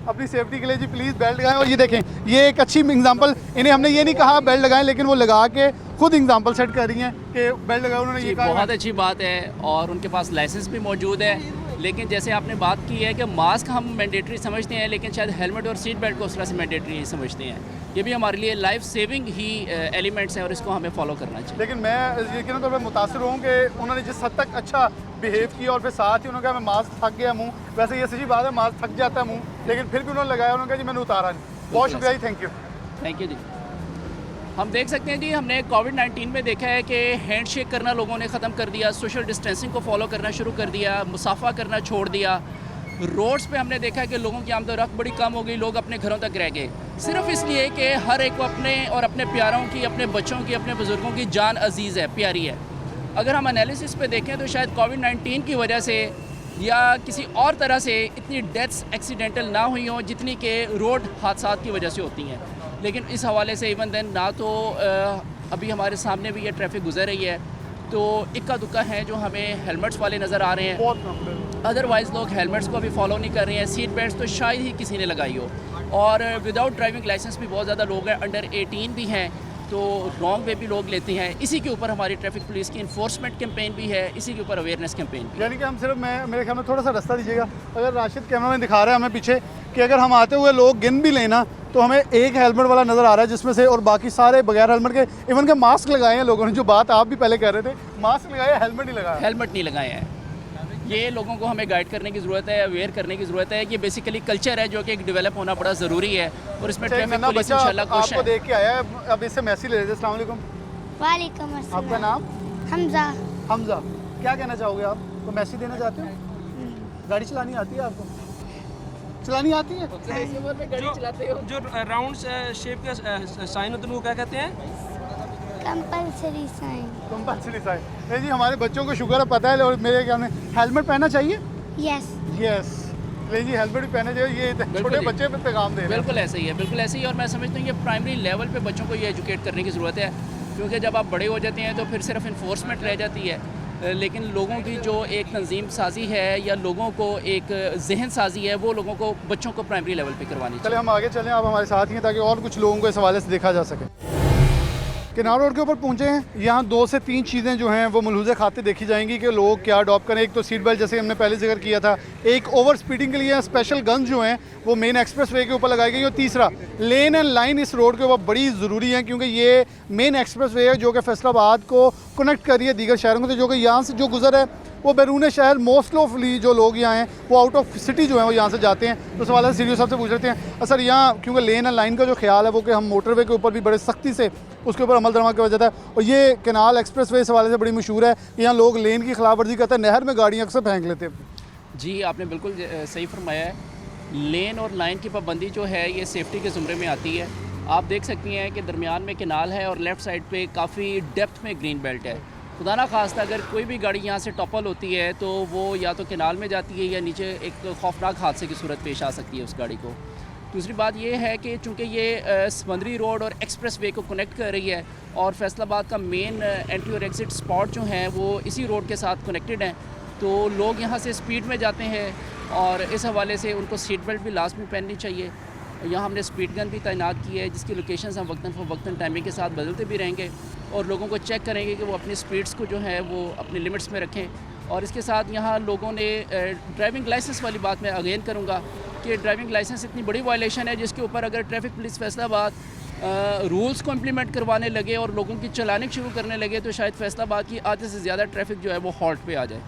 अपनी सेफ्टी के लिए जी प्लीज़ बेल्ट लगाएं। और ये देखें, ये एक अच्छी एग्जांपल, इन्हें हमने ये नहीं कहा बेल्ट लगाएं, लेकिन वो लगा के खुद एग्जांपल सेट कर रही हैं कि बेल्ट लगाओ। उन्होंने ये जी, कहा बहुत अच्छी बात है और उनके पास लाइसेंस भी मौजूद है। लेकिन जैसे आपने बात की है कि मास्क हम मैंडेटरी समझते हैं, लेकिन शायद हेलमेट और सीट बेल्ट को उस तरह से मैंडेटरी नहीं समझते हैं। ये भी हमारे लिए लाइफ सेविंग ही एलिमेंट्स हैं और इसको हमें फॉलो करना चाहिए। लेकिन मैं यकीन तौर पर मुतासर हूँ कि उन्होंने जिस हद तक अच्छा बिहेव किया और फिर साथ ही उन्होंने कहा मैं मास्क थक गया मुँह, वैसे ये सच्ची बात है मास्क थक जाता है मुँह, लेकिन फिर भी उन्होंने लगाया। उन्होंने कहा जी मैंने उतारा नहीं। बहुत शुक्रिया जी, थैंक यू। थैंक यू जी। हम देख सकते हैं जी, हमने कोविड-19 में देखा है कि हैंड शेक करना लोगों ने ख़त्म कर दिया, सोशल डिस्टेंसिंग को फॉलो करना शुरू कर दिया, मुसाफा करना छोड़ दिया। रोड्स पे हमने देखा है कि लोगों की आमद-ओ-रफ्त बड़ी कम हो गई, लोग अपने घरों तक रह गए, सिर्फ इसलिए कि हर एक को अपने और अपने प्यारों की, अपने बच्चों की, अपने बुज़ुर्गों की जान अजीज़ है, प्यारी है। अगर हम एनालिसिस पे देखें तो शायद कोविड-19 की वजह से या किसी और तरह से इतनी डेथ्स एक्सीडेंटल ना हुई हों जितनी कि रोड हादसात की वजह से होती हैं। लेकिन इस हवाले से इवन देन ना तो अभी हमारे सामने भी ये ट्रैफिक गुजर रही है, तो इक्का दुक्का हैं जो हमें हेलमेट्स वाले नज़र आ रहे हैं। अदरवाइज़ लोग हेलमेट्स को अभी फॉलो नहीं कर रहे हैं। सीट बेल्ट तो शायद ही किसी ने लगाई हो, और विदाउट ड्राइविंग लाइसेंस भी बहुत ज़्यादा लोग हैं, अंडर 18 भी हैं, तो रॉन्ग वे भी लोग लेते हैं। इसी के ऊपर हमारी ट्रैफिक पुलिस की इन्फोर्समेंट कैंपेन भी है, इसी के ऊपर अवेयरनेस कैंपेन भी है। यानी कि हम सिर्फ मेरे ख्याल में थोड़ा सा रास्ता दीजिएगा। अगर राशिद कैमरा में दिखा रहा है हमें पीछे कि अगर हम आते हुए लोग गिन भी लेना तो हमें एक हेलमेट वाला नज़र आ रहा है जिसमें से, और बाकी सारे बगैर हेलमेट के, इवन के मास्क लगाए हैं लोगों ने, जो बात आप भी पहले कह रहे थे, मास्क लगाए हेलमेट नहीं लगाया। हेलमेट नहीं लगाए हैं। ये लोगों को हमें गाइड करने की ज़रूरत है, अवेयर करने की ज़रूरत है कि बेसिकली कल्चर है जो कि एक डेवलप होना बड़ा ज़रूरी है, और इसमें ट्रैफिक पुलिस इंशाल्लाह कोशिश आपको है। देख के आया है, अब इससे मैसेज ले लेते हैं। अस्सलाम वालेकुम। वालेकुम अस्सलाम। आपका नाम? हमजा। हमजा। क्या कहना चाहोगे आप? तो मैसेज देना चाहते हो? गाड़ी चलानी आती है आपको? चलानी आती है? जो राउंड शेप के साइन होते हैं वो क्या कहते हैं? Compulsory sign. Compulsory sign. नहीं जी, हमारे बच्चों को शुगर है, पता है। और मेरे क्या हेलमेट पहनना चाहिए? Yes yes. नहीं जी, हेलमेट भी पहनना चाहिए। ये छोटे बच्चे पे पैगाम दे रहे हैं। बिल्कुल ऐसे ही है, बिल्कुल ऐसे ही। और मैं समझता हूँ ये प्राइमरी लेवल पे बच्चों को ये एजुकेट करने की ज़रूरत है, क्योंकि जब आप बड़े हो जाते हैं तो फिर सिर्फ इन्फोर्समेंट रह जाती है, लेकिन लोगों की जो एक तंजीम साजी है या लोगों को एक जहन साजी है, वो लोगों को, बच्चों को प्राइमरी लेवल पे करवानी चाहिए। चले हम आगे चलें, आप हमारे साथ ही हैं ताकि और कुछ लोगों को इस हवाले से देखा जा सके। किनार रोड के ऊपर पहुंचे हैं। यहाँ 2 से 3 चीज़ें जो हैं वो मलहूज़े खाते देखी जाएंगी कि लोग क्या अडॉप्ट करें। एक तो सीट बेल्ट, जैसे हमने पहले जिक्र किया था। एक ओवर स्पीडिंग के लिए स्पेशल गन जो हैं वो मेन एक्सप्रेस वे के ऊपर लगाई गई। और तीसरा, लेन एंड लाइन इस रोड के ऊपर बड़ी ज़रूरी है, क्योंकि ये मेन एक्सप्रेस वे है जो कि फैसलाबाद को कनेक्ट कर रही है दीगर शहरों से, जो कि यहाँ से जो गुजर है वो बैरून शहर मोस्ट ऑफली जो लोग यहाँ हैं वो आउट ऑफ सिटी जो है वो यहाँ से जाते हैं। तो सवाल है सीडीओ साहब से पूछ लेते हैं, सर यहाँ क्योंकि लेन एंड लाइन का जो ख्याल है वो कि हम मोटरवे के ऊपर भी बड़े सख्ती से उसके ऊपर अमल दरमा किया जाता है, और ये कैनाल एक्सप्रेस वे इस हवाले से बड़ी मशहूर है कि यहाँ लोग लेन की खिलाफ वर्जी करते हैं, नहर में गाड़ियाँ अक्सर फेंक लेते हैं। जी, आपने बिल्कुल सही फरमाया है। लेन और लाइन की पाबंदी जो है ये सेफ्टी के ज़ुमरे में आती है। आप देख सकती हैं कि दरमियान में कैनाल है और लेफ़्ट साइड पे काफ़ी डेप्थ में ग्रीन बेल्ट है। खुदा ना खास्ता अगर कोई भी गाड़ी यहाँ से टॉपल होती है तो वो या तो कैनाल में जाती है या नीचे एक खौफनाक हादसे की सूरत पेश आ सकती है उस गाड़ी को। दूसरी बात ये है कि चूँकि ये समंदरी रोड और एक्सप्रेस वे को कनेक्ट कर रही है और फैसलाबाद का मेन एंट्री और एग्ज़िट स्पॉट जो हैं वो इसी रोड के साथ कनेक्टेड हैं, तो लोग यहाँ से स्पीड में जाते हैं और इस हवाले से उनको सीट बेल्ट भी लाजमी पहननी चाहिए। यहाँ हमने स्पीड गन भी तैनात की है जिसकी लोकेशंस हम वक्तन फ़वक्तन टाइमिंग के साथ बदलते भी रहेंगे और लोगों को चेक करेंगे कि वो अपनी स्पीड्स को जो है वो अपनी लिमिट्स में रखें। और इसके साथ यहाँ लोगों ने ड्राइविंग लाइसेंस वाली बात मैं अगेन करूँगा कि ड्राइविंग लाइसेंस इतनी बड़ी वायलेशन है जिसके ऊपर अगर ट्रैफिक पुलिस फैसलाबाद रूल्स को इम्प्लीमेंट करवाने लगे और लोगों की चलाने शुरू करने लगे तो शायद फैसलाबाद की आधे से ज़्यादा ट्रैफिक जो है वो हॉल्ट पे आ जाए।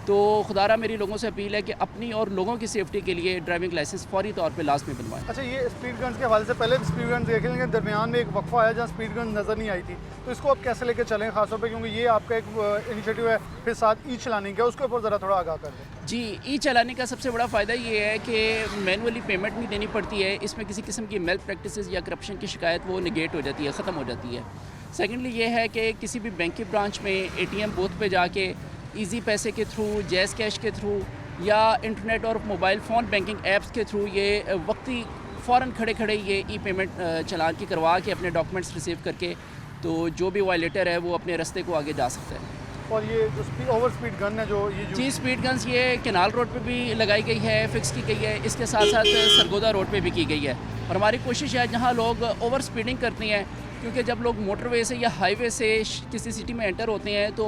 तो खुदारा मेरी लोगों से अपील है कि अपनी और लोगों की सेफ्टी के लिए ड्राइविंग लाइसेंस फौरी तौर पे लाजमी बनवाएं। अच्छा, ये स्पीड गन्स के हवाले से पहले स्पीड गन्स देखे, लेकिन दरमियान में एक वक्फा आया जहाँ स्पीड गन नज़र नहीं आई थी, तो इसको आप कैसे लेकर चलें खासतौर पे, क्योंकि ये आपका एक इनिशिएटिव है, फिर साथ ई चलाने का, उसके ऊपर ज़रा थोड़ा आगाह कर दें। जी, ई चलाने का सबसे बड़ा फ़ायदा ये है कि मैनुअली पेमेंट नहीं देनी पड़ती है, इसमें किसी किस्म की मेल प्रैक्टिसेस या करप्शन की शिकायत वो निगेट हो जाती है, ख़त्म हो जाती है। सेकेंडली ये है कि किसी भी बैंक की ब्रांच में ATM बूथ पे जाके इजी पैसे के थ्रू, जैज़ कैश के थ्रू या इंटरनेट और मोबाइल फ़ोन बैंकिंग ऐप्स के थ्रू ये वक्ती फ़ौरन खड़े खड़े ये ई पेमेंट चालान की करवा के अपने डॉक्यूमेंट्स रिसीव करके तो जो भी वायलेटर है वो अपने रास्ते को आगे जा सकता है। और ये जो ओवर स्पीड गन है जो जी, स्पीड गन्स ये कैनाल रोड पे भी लगाई गई है, फिक्स की गई है, इसके साथ साथ सरगोदा रोड पे भी की गई है। और हमारी कोशिश है जहाँ लोग ओवर स्पीडिंग करते हैं, क्योंकि जब लोग मोटरवे से या हाईवे से किसी सिटी में एंटर होते हैं तो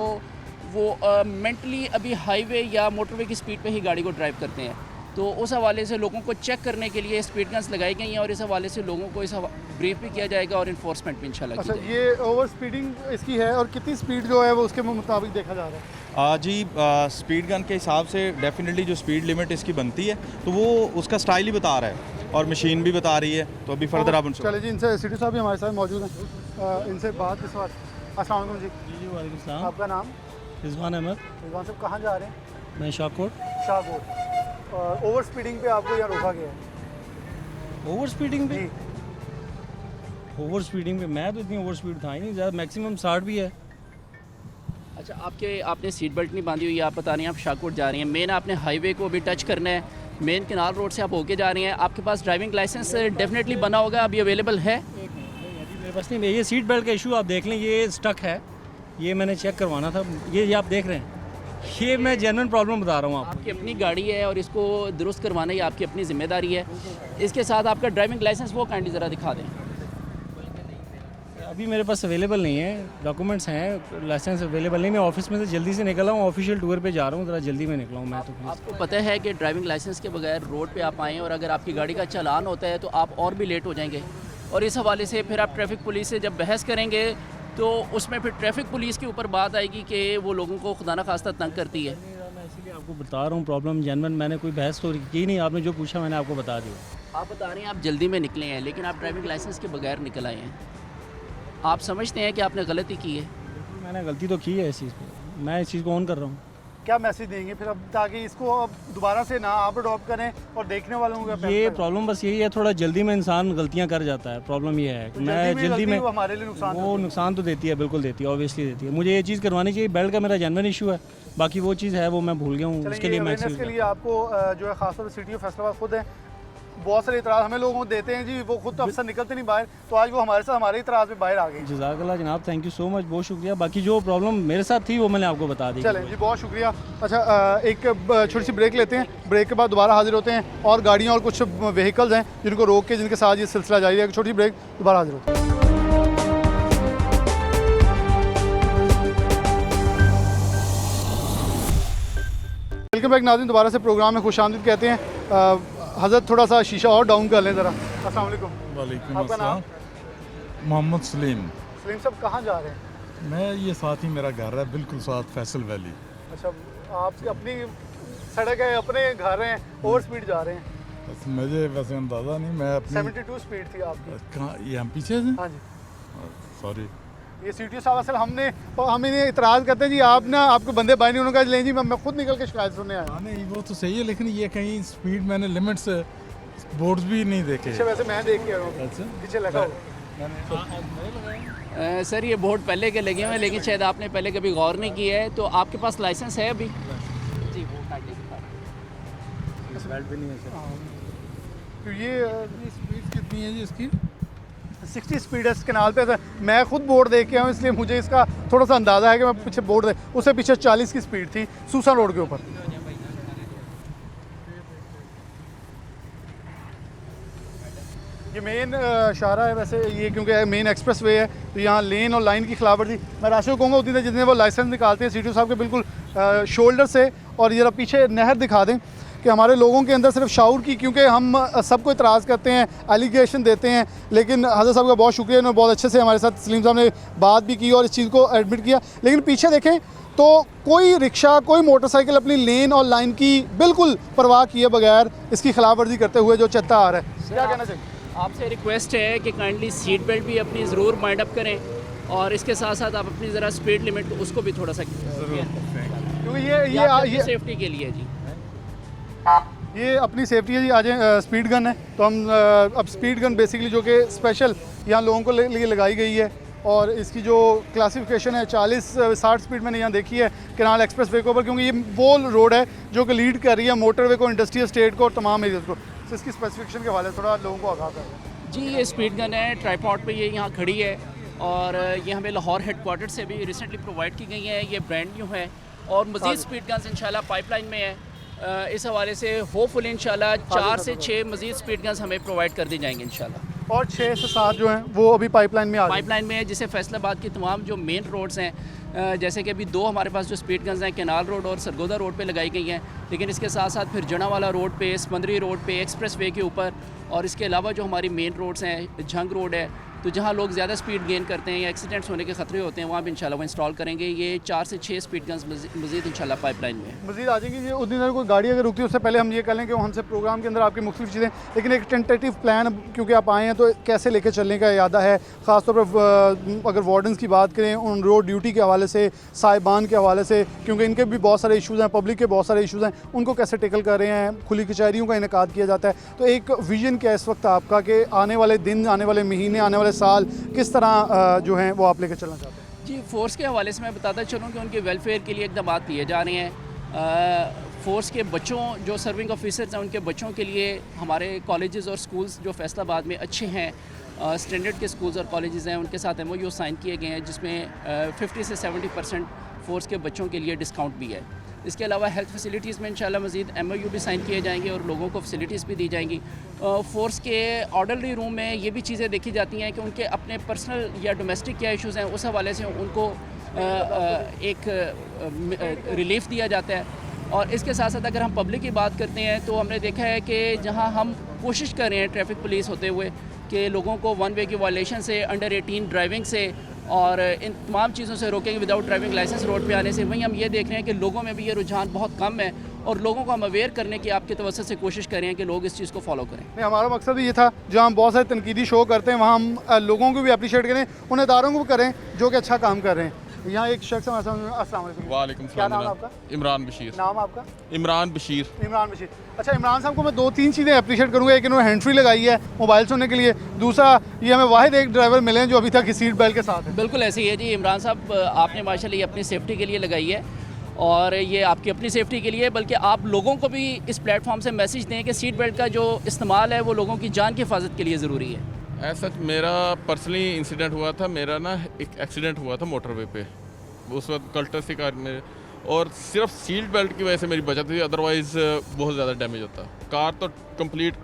वो मेंटली अभी हाईवे या मोटरवे की स्पीड पे ही गाड़ी को ड्राइव करते हैं। तो उस हवाले से लोगों को चेक करने के लिए स्पीड गन्स लगाई गई हैं और इस हवाले से लोगों को ब्रीफ भी किया जाएगा और इन्फोर्समेंट भी इंशाल्लाह की अच्छा, जाएगी। ये ओवर स्पीडिंग इसकी है और कितनी स्पीड जो है वो उसके मुताबिक देखा जा रहा है? जी, स्पीड गन के हिसाब से डेफिनेटली जो स्पीड लिमिट इसकी बनती है तो वो उसका स्टाइल ही बता रहा है और मशीन भी बता रही है। तो अभी फर्दर आप उनसे चले जी, इनसे सिटी साहब भी हमारे साथ मौजूद हैं, इनसे बात इस बार। अस्सलाम वालेकुम जी। जी वालेकुम सलाम। आपका नाम? रिजवान अहमद। रिजवान साहब कहाँ जा रहे हैं? मैं शाहकोट। शाहकोट। ओवर स्पीडिंग पे आपको यहाँ रोका गया है? ओवर स्पीडिंग पे? जी। ओवर स्पीडिंग पे मैं तो इतनी ओवर स्पीड था ही नहीं, ज़्यादा मैक्सिमम 60 भी है। अच्छा, आपने सीट बेल्ट नहीं बांधी हुई, आप बता रही हैं आप शाहकोट जा रही हैं, मेन आपने हाईवे को भी टच करना है, मेन कैनाल रोड से आप होके जा रही हैं, आपके पास ड्राइविंग लाइसेंस डेफिनेटली बना होगा, अभी अवेलेबल है? मेरे पास नहीं, ये सीट बेल्ट का इशू आप देख लें, ये स्टक है, ये मैंने चेक करवाना था, ये आप देख रहे हैं, ये मैं जेन्युइन प्रॉब्लम बता रहा हूँ आपको। आपकी अपनी गाड़ी है और इसको दुरुस्त करवाना ही आपकी अपनी जिम्मेदारी है। इसके साथ आपका ड्राइविंग लाइसेंस वो काइंडली ज़रा दिखा दें। अभी मेरे पास अवेलेबल नहीं है, डॉक्यूमेंट्स हैं, लाइसेंस अवेलेबल नहीं। मैं ऑफिस में से जल्दी से निकला हूँ, ऑफिशियल टूर पे जा रहा हूँ, ज़रा जल्दी में निकला हूँ मैं तो। आपको पता है कि ड्राइविंग लाइसेंस के बगैर रोड पे आप आएँ और अगर आपकी गाड़ी का चालान होता है तो आप और भी लेट हो जाएंगे, और इस हवाले से फिर आप ट्रैफिक पुलिस से जब बहस करेंगे तो उसमें फिर ट्रैफिक पुलिस के ऊपर बात आएगी कि वो लोगों को खुदा न खास्ता तंग करती है। मैं इसीलिए आपको बता रहा हूँ प्रॉब्लम जेन्युइन, मैंने कोई बहस तो की नहीं, आपने जो पूछा मैंने आपको बता दिया। आप बता रहे हैं आप जल्दी में निकले हैं, लेकिन आप ड्राइविंग लाइसेंस के बगैर निकल आए हैं। आप समझते हैं कि आपने गलती की है? मैंने गलती तो की है इस चीज़ पर, मैं इस चीज़ को ऑन कर रहा हूँ। क्या मैसेज देंगे फिर अब, ताकि इसको अब दोबारा से ना आप अडॉप्ट करें और देखने वालों का? ये प्रॉब्लम बस यही है, थोड़ा जल्दी में इंसान गलतियां कर जाता है, प्रॉब्लम ये है। मैं जल्दी में हमारे लिए नुकसान, वो नुकसान तो देती है, बिल्कुल देती है, ऑब्वियसली देती है। मुझे ये चीज़ करवानी चाहिए, बेल्ट का मेरा जेन्युइन इशू है, बाकी वो चीज़ है वो मैं भूल गया हूँ, उसके लिए मैं के लिए आपको जो है खासतौर पर सिटी ऑफ फैसलाबाद खुद है बहुत सारे इतराज़ हमें लोगों को देते हैं जी, वो खुद तो अफसर निकलते नहीं बाहर, तो आज वो हमारे साथ हमारे इतराज़ में बाहर आ गए। जज़ाकल्लाह जनाब, थैंक यू सो मच, बहुत शुक्रिया। बाकी जो प्रॉब्लम मेरे साथ थी वो मैंने आपको बता दी। चलें जी, बहुत शुक्रिया। अच्छा, एक छोटी सी ब्रेक लेते हैं, ब्रेक के बाद दोबारा हाजिर होते हैं और गाड़ियाँ और कुछ व्हीकल्स हैं जिनको रोक के जिनके साथ ये सिलसिला जारी है। छोटी सी ब्रेक, दोबारा हाजिर होते हैं। वेलकम बैक नाज़रीन, दोबारा से प्रोग्राम में खुशामदीद कहते हैं। हज़रत थोड़ा सा शीशा और डाउन कर लें ज़रा। अस्सलाम वालेकुम। वालेकुम आपका नाम? अस्सलाम। मोहम्मद सलीम। सलीम साहब कहाँ जा रहे हैं? मैं ये साथ ही मेरा घर है, बिल्कुल साथ फैसल वैली। अच्छा, आपकी अपनी सड़क है, अपने घर हैं, ओवर स्पीड जा रहे हैं? बस मुझे वैसे अंदाज़ा नहीं, मैं अपनी 72 स्पीड थी आपकी। कहाँ, ये हम पीछे से? हाँ जी, सॉरी। ये CTO साहब असल हम इन्हें इतराज़ करते हैं जी, आप ना आपके बंदे बाई नहीं, उन्होंने कहा लें जी मैं खुद निकल के शिकायत सुनने आया। नहीं वो तो सही है, लेकिन ये कहीं स्पीड मैंने लिमिट्स बोर्ड्स भी नहीं देखे। वैसे मैं देख के आया हूँ, पीछे लगा सर ये बोर्ड पहले के लगे हुए हैं, लेकिन शायद आपने पहले कभी गौर नहीं किया है। तो आपके पास लाइसेंस है अभी? जी, वो बेल्ट भी नहीं है सर। तो ये स्पीड कितनी है जी इसकी? 60 स्पीड है इस कैनाल पे। मैं खुद बोर्ड देख के आया हूँ, इसलिए मुझे इसका थोड़ा सा अंदाज़ा है कि मैं पीछे बोर्ड उससे पीछे 40 की स्पीड थी सूसा रोड के ऊपर। ये मेन शाहरा है वैसे ये, क्योंकि मेन एक्सप्रेस वे है तो यहाँ लेन और लाइन की खिलाफवर्जी मैं राशियों को कहूँगा होती है। जितने वो लाइसेंस निकालते हैं CTO साहब के बिल्कुल शोल्डर से, और ज़रा पीछे नहर दिखा दें कि हमारे लोगों के अंदर सिर्फ शाऊर की, क्योंकि हम सबको इतराज़ करते हैं, एलिगेशन देते हैं, लेकिन हज़रत साहब का बहुत शुक्रिया, इन्होंने बहुत अच्छे से हमारे साथ सलीम साहब ने बात भी की और इस चीज़ को एडमिट किया। लेकिन पीछे देखें तो कोई रिक्शा, कोई मोटरसाइकिल अपनी लेन और लाइन की बिल्कुल परवाह किए बगैर इसकी खिलाफवर्जी करते हुए जो चलता आ रहा है। क्या कहना चाहिए? आपसे रिक्वेस्ट है कि काइंडली सीट बेल्ट भी अपनी ज़रूर माइंड अप करें, और इसके साथ साथ आप अपनी ज़रा स्पीड लिमिट उसको भी थोड़ा सा, क्योंकि ये सेफ्टी के लिए जी, ये अपनी सेफ्टी है जी। आज स्पीड गन है तो हम अब स्पीड गन बेसिकली जो कि स्पेशल यहाँ लोगों को लिए लगाई गई है, और इसकी जो क्लासिफिकेशन है 40-60 स्पीड मैंने यहाँ देखी है कैनाल एक्सप्रेस वे के ऊपर, क्योंकि ये वो रोड है जो कि लीड कर रही है मोटरवे को, इंडस्ट्रियल स्टेट को और तमाम एरियाज़ को। तो इसकी स्पेसिफिकेशन के हवाले से थोड़ा लोगों को आगाह कर दें। जी ये स्पीड गन है, ट्राईपॉड पे ये यहाँ खड़ी है और ये हमें लाहौर हेडक्वार्टर से भी रिसेंटली प्रोवाइड की गई है। ये ब्रांड न्यू है और मज़ीद स्पीड गन्स इंशाल्लाह पाइपलाइन में है। इस हवाले से होपफुली इंशाल्लाह 4 से 6 मज़ीद स्पीड गन्स हमें प्रोवाइड कर दी जाएंगी इंशाल्लाह। और 6 से 7 जो हैं वो अभी पाइपलाइन में आ रही हैं। पाइपलाइन में है, जिससे फैसलाबाद की तमाम जो मेन रोड्स हैं, जैसे कि अभी 2 हमारे पास जो स्पीड गन्स हैं केनाल रोड और सरगोदा रोड पे लगाई गई हैं, लेकिन इसके साथ साथ फिर जनावाला रोड पे, समंदरी रोड पे, एक्सप्रेस वे के ऊपर और इसके अलावा जो हमारी मेन रोड्स हैं, झंग रोड है, तो जहाँ लोग ज़्यादा स्पीड गेन करते हैं या एक्सीडेंट्स होने के ख़तरे होते हैं वहाँ भी इंशाल्लाह वो इंस्टॉल करेंगे। ये 4 से 6 स्पीड गन्स मज़ीद इंशाल्लाह पाइपलाइन में है। मज़ीद आ जाएंगी। ये उस दिन कोई गाड़ी अगर रुकती है उससे पहले हम ये कह लें कि हमसे प्रोग्राम के अंदर आपकी मुख्तलिफ चीज़ें, लेकिन एक टेंटेटिव प्लान क्योंकि आप आए हैं तो कैसे लेके चलने का इरादा है, ख़ासतौर पर अगर वार्डन्स की बात करें उन रोड ड्यूटी के हवाले से, साहिबान के हवाले से, क्योंकि इनके भी बहुत सारे इशूज़ हैं, पब्लिक के बहुत सारे इशूज़ हैं, उनको कैसे टेकल कर रहे हैं, खुली कचहरियों का इनेकाद किया जाता है। तो एक विजन क्या इस वक्त आपका कि आने वाले दिन, आने वाले महीने, आने वाले साल किस तरह जो हैं वो आप लेकर चलना चाहते हैं? जी फोर्स के हवाले से मैं बताता चलूँ कि उनके वेलफेयर के लिए इकदाम किए जा रहे हैं। फोर्स के बच्चों जो सर्विंग ऑफिसर्स हैं उनके बच्चों के लिए हमारे कॉलेजेस और स्कूल्स जो फैसलाबाद में अच्छे हैं, स्टैंडर्ड के स्कूल्स और कॉलेजेस हैं, उनके साथ MOU साइन किए गए हैं जिसमें 50 से 70% फोर्स के बच्चों के लिए डिस्काउंट भी है। इसके अलावा हेल्थ फैसिलिटीज़ में इंशाल्लाह मज़ीद MOU भी साइन किए जाएंगे और लोगों को फैसिलिटीज़ भी दी जाएंगी। फोर्स के ऑर्डरली रूम में ये भी चीज़ें देखी जाती हैं कि उनके अपने पर्सनल या डोमेस्टिक क्या इश्यूज़ हैं, उस हवाले से उनको एक रिलीफ दिया जाता है। और इसके साथ साथ अगर हम पब्लिक की बात करते हैं तो हमने देखा है कि जहाँ हम कोशिश कर रहे हैं ट्रैफिक पुलिस होते हुए कि लोगों को 1 वे की वायलेशन से, अंडर 18 ड्राइविंग से और इन तमाम चीज़ों से रोकेंगे विदाउट ड्राइविंग लाइसेंस रोड पे आने से, वहीं हम ये देख रहे हैं कि लोगों में भी ये रुझान बहुत कम है और लोगों को हम अवेयर करने की आपके तवज्जो से कोशिश कर रहे हैं कि लोग इस चीज़ को फॉलो करें। नहीं, हमारा मकसद ये था जहाँ हम बहुत सारे तनकीदी शो करते हैं वहाँ हम लोगों को भी अप्रिशिएट करें, उन इदारों को भी करें जो कि अच्छा काम कर रहे हैं। यहाँ एक शख्स हमारे सामने। अस्सलाम वालेकुम। वालेकुम क्या नाम है आपका? इमरान बशीर। नाम आपका? इमरान बशीर। इमरान बशीर। अच्छा, इमरान साहब को मैं 2-3 चीज़ें अप्रिशिएट करूँगा। एक इन्होंने हैंड फ्री लगाई है मोबाइल सुनने के लिए, दूसरा ये हमें वाहिद एक ड्राइवर मिले हैं जो अभी तक सीट बेल्ट के साथ है। बिल्कुल ऐसे ही है जी इमरान साहब, आपने माशाल्लाह ये अपनी सेफ्टी के लिए लगाई है और ये आपकी अपनी सेफ्टी के लिए, बल्कि आप लोगों को भी इस प्लेटफॉर्म से मैसेज दें कि सीट बेल्ट का जो इस्तेमाल है वो लोगों की जान की हिफाजत के लिए ज़रूरी है। ऐसा मेरा पर्सनली इंसिडेंट हुआ था, मेरा ना एक एक्सीडेंट हुआ था मोटरवे पे, उस वक्त कल्टर से कार में, और सिर्फ सीट बेल्ट की वजह से मेरी बचत हुई, अदरवाइज़ बहुत ज़्यादा डैमेज होता। कार तो कंप्लीट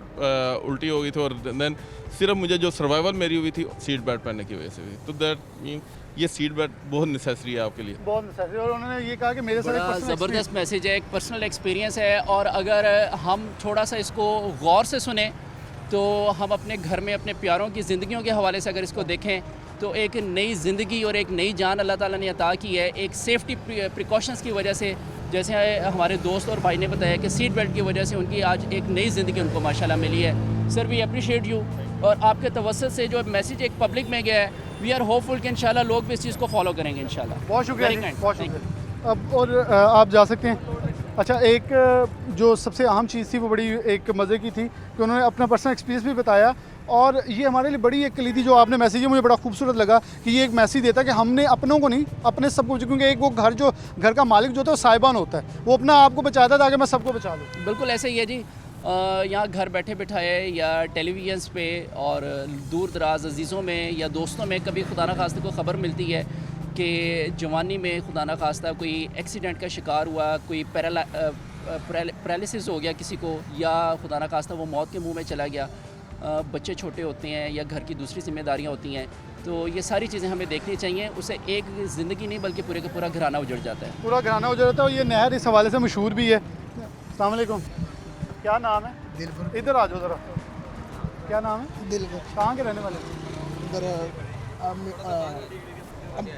उल्टी हो गई थी और देन सिर्फ मुझे जो सर्वाइवल मेरी हुई थी सीट बेल्ट पहनने की वजह से हुई। तो दैट मीन ये सीट बेल्ट बहुत नेसेसरी है आपके लिए, बहुत नेसेसरी। और उन्होंने ये कहा कि मेरे साथ बड़ा ज़बरदस्त मैसेज है, एक पर्सनल एक्सपीरियंस है और अगर हम थोड़ा सा इसको गौर से सुने तो हम अपने घर में अपने प्यारों की ज़िंदगियों के हवाले से अगर इसको देखें तो एक नई ज़िंदगी और एक नई जान अल्लाह ताला ने अता की है, एक सेफ्टी प्रिकॉशंस की वजह से। जैसे हमारे दोस्त और भाई ने बताया कि सीट बेल्ट की वजह से उनकी आज एक नई ज़िंदगी उनको माशाल्लाह मिली है। सर वी अप्रिशिएट यू, और आपके तवज्जुह से जो मैसेज एक पब्लिक में गया है, वी आर होपफुल कि इंशाल्लाह लोग भी इस चीज़ को फॉलो करेंगे इंशाल्लाह। बहुत शुक्रिया जी, बहुत शुक्रिया। अब और आप जा सकते हैं। अच्छा, एक जो सबसे अहम चीज़ थी वो बड़ी एक मज़े की थी कि उन्होंने अपना पर्सनल एक्सपीरियंस भी बताया, और ये हमारे लिए बड़ी एक कलीदी जो आपने मैसेज है मुझे बड़ा खूबसूरत लगा कि ये एक मैसेज देता है कि हमने अपनों को नहीं, अपने सबको, क्योंकि एक वो घर का मालिक जो होता है वो साहिबान होता है, वो अपना आप को बचाता है ताकि मैं सबको बचा लूँ। बिल्कुल ऐसे ही है जी। यहाँ घर बैठे बिठाए या टेलीविज़न पे और दूर दराज अजीज़ों में या दोस्तों में कभी खुदा न खास्ता को ख़बर मिलती है कि जवानी में खुदा न खास्ता कोई एक्सीडेंट का शिकार हुआ, कोई पैरालिसिस हो गया किसी को, या खुदा न खास्ता वो मौत के मुंह में चला गया, बच्चे छोटे होते हैं या घर की दूसरी जिम्मेदारियां होती हैं, तो ये सारी चीज़ें हमें देखनी चाहिए। उससे एक ज़िंदगी नहीं बल्कि पूरे का पूरा घराना उजड़ जाता है। पूरा घराना उजड़ जाता है। और ये नहर इस हवाले से मशहूर भी है। अस्सलाम वालेकुम, क्या नाम है? दिलबर। इधर आ जाओ ज़रा। क्या नाम है? दिलबर। कहाँ के रहने वाले? इधर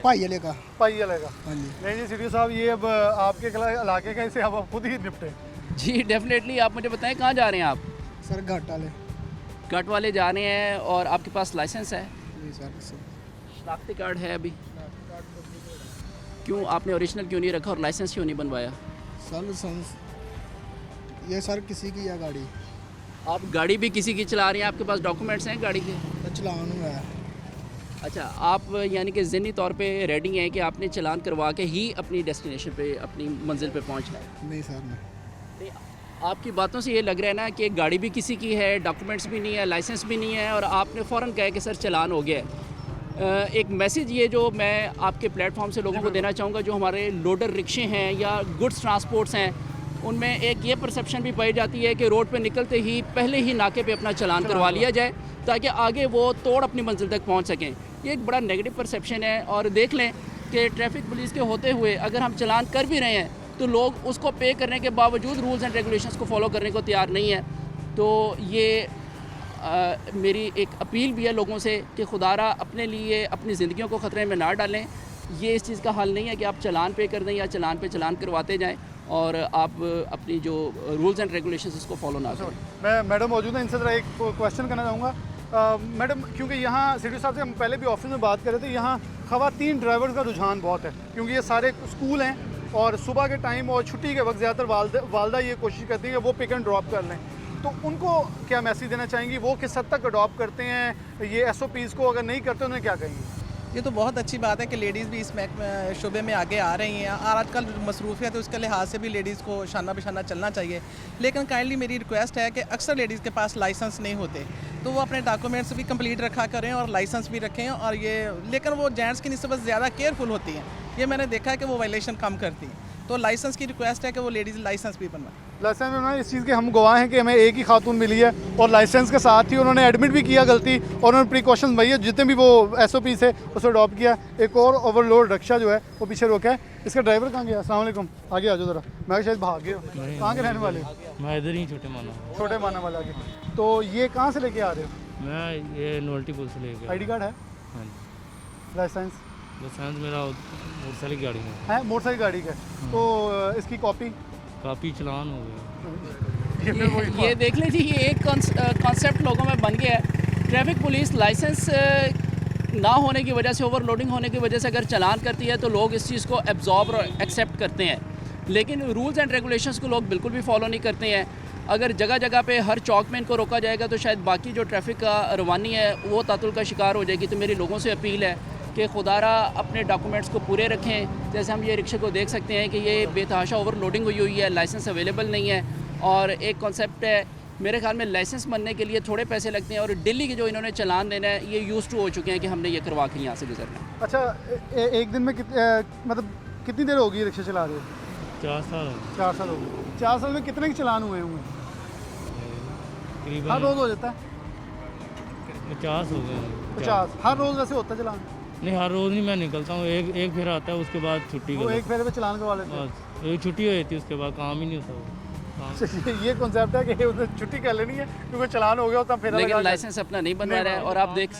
पाई वाले का। पाई वाले का। हाँ जी। नहीं जी सीडी साहब, ये अब आपके इलाके का, इसे आप खुद ही निपटे। जी डेफिनेटली। आप मुझे बताएं कहाँ जा रहे हैं आप? सर घाट वाले। घाट वाले जा रहे हैं, और आपके पास लाइसेंस है? जी सर। शनाख्ती कार्ड है अभी? क्यों आपने ओरिजिनल क्यों नहीं रखा और लाइसेंस क्यों नहीं बनवाया? सर लाइसेंस ये सर किसी की है गाड़ी। आप गाड़ी भी किसी की चला रहे हैं, आपके पास डॉक्यूमेंट्स हैं गाड़ी के? चलान हुआ है। अच्छा, आप यानी कि ज़हनी तौर पे रेडी हैं कि आपने चलान करवा के ही अपनी डेस्टिनेशन पे, अपनी मंजिल पे पहुंचना है? नहीं सर नहीं। आपकी बातों से ये लग रहा है ना कि गाड़ी भी किसी की है, डॉक्यूमेंट्स भी नहीं है, लाइसेंस भी नहीं है और आपने फ़ौरन कहा कि सर चालान हो गया है। एक मैसेज ये जो मैं आपके प्लेटफॉर्म से लोगों को देना चाहूँगा, जो हमारे लोडर रिक्शे हैं या गुड्स ट्रांसपोर्ट्स हैं, उनमें एक ये परसेप्शन भी पाई जाती है कि रोड पे निकलते ही पहले ही नाके पे अपना चालान करवा लिया जाए ताकि आगे वो तोड़ अपनी मंजिल तक पहुँच सकें। ये एक बड़ा नेगेटिव परसेप्शन है। और देख लें कि ट्रैफिक पुलिस के होते हुए अगर हम चालान कर भी रहे हैं तो लोग उसको पे करने के बावजूद रूल्स एंड रेगुलेशंस को फॉलो करने को तैयार नहीं है। तो ये मेरी एक अपील भी है लोगों से कि खुदारा अपने लिए अपनी ज़िंदगियों को ख़तरे में ना डालें। ये इस चीज़ का हल नहीं है कि आप चालान पे कर दें या चालान पे चालान करवाते जाएं और आप अपनी जो रूल्स एंड रेगुलेशंस उसको फॉलो ना करें। मैं मैडम मौजूद है, इनसे ज़रा एक क्वेश्चन करना चाहूँगा। मैडम, क्योंकि यहाँ सिटी साहब से हम पहले भी ऑफिस में बात कर रहे थे, यहाँ ख़वातीन ड्राइवर्स का रुझान बहुत है क्योंकि ये सारे स्कूल हैं और सुबह के टाइम और छुट्टी के वक्त ज़्यादातर वालदा ये कोशिश करती है कि वो पिक एंड ड्रॉप कर लें। तो उनको क्या मैसेज देना चाहेंगी? वो किस हद तक अडॉप्ट करते हैं ये SOPs को? अगर नहीं करते उन्हें क्या कहेंगे? ये तो बहुत अच्छी बात है कि लेडीज़ भी इस शोबे में आगे आ रही हैं और आजकल मसरूफियत है, उसके लिहाज से भी लेडीज़ को शाना बिशाना चलना चाहिए। लेकिन काइंडली मेरी रिक्वेस्ट है कि अक्सर लेडीज़ के पास लाइसेंस नहीं होते तो वो अपने डॉक्यूमेंट्स भी कंप्लीट रखा करें और लाइसेंस भी रखें। और ये लेकिन वो जेंट्स की निस्बत ज़्यादा केयरफुल होती हैं, ये मैंने देखा है कि वो वायलेशन कम करती हैं। तो लाइसेंस की रिक्वेस्ट है कि वो लेडीज़ लाइसेंस भी बनवाएं। लाइसेंस में इस चीज़ के हम गवाह हैं कि हमें एक ही खातून मिली है और लाइसेंस के साथ ही उन्होंने एडमिट भी किया गलती और उन्होंने प्रिकॉशंस भैया जितने भी वो SOP से उसे अडॉप्ट किया। एक और ओवरलोड रिक्शा जो है वो पीछे रोका है, इसका ड्राइवर कहाँ गया? अस्सलाम वालेकुम, आगे आ जाओ ज़रा। मैं शायद भाग गया। कहाँ के रहने वाले? मैं इधर ही छोटे माना वाला आगे। तो ये कहाँ से लेके आ रहे हो? मैं ये नोल्टी पुल से लेके। ID कार्ड है? हाँ जी। लाइसेंस मेरा मोटरसाइकिल गाड़ी में है, मोटरसाइकिल गाड़ी का। तो इसकी कॉपी चलान हो गया। ये देख लीजिए, ये एक कॉन्सेप्ट लोगों में बन गया है। ट्रैफिक पुलिस लाइसेंस ना होने की वजह से, ओवरलोडिंग होने की वजह से अगर चालान करती है तो लोग इस चीज़ को एब्जॉर्ब और एक्सेप्ट करते हैं, लेकिन रूल्स एंड रेगुलेशंस को लोग बिल्कुल भी फॉलो नहीं करते हैं। अगर जगह जगह पे हर चौक में इनको रोका जाएगा तो शायद बाकी जो ट्रैफिक का रवानी है वो तातुल का शिकार हो जाएगी। तो मेरी लोगों से अपील है कि खुदारा अपने डॉक्यूमेंट्स को पूरे रखें। जैसे हम ये रिक्शे को देख सकते हैं कि ये बेतहाशा ओवरलोडिंग हुई है, लाइसेंस अवेलेबल नहीं है। और एक कॉन्सेप्ट है, मेरे ख्याल में लाइसेंस बनने के लिए थोड़े पैसे लगते हैं और दिल्ली के जो इन्होंने चालान देना है ये यूज़ टू हो चुके हैं कि हमने ये करवा के यहाँ से गुजरना है। अच्छा, एक दिन में मतलब कितनी देर होगी रिक्शा चला रहे हो? 4 साल 4 साल हो गए। 4 साल में कितने के चालान हुए होंगे? हर रोज़ हो जाता है? 50 हो गए। 50 हर रोज़ वैसे होता है चालान? नहीं, हर रोज़ नहीं, मैं निकलता हूँ, एक फेरा आता है उसके बाद छुट्टी वो एक फेरे पे चालान करवा लेते हैं? एक छुट्टी हो जाती है उसके बाद काम ही नहीं होता। ये कॉन्सेप्ट है कि उन्हें छुट्टी कर लेनी है क्योंकि चालान हो गया, तब फेरा लगा। लेकिन लाइसेंस अपना नहीं बनवा रहा है और आप देख,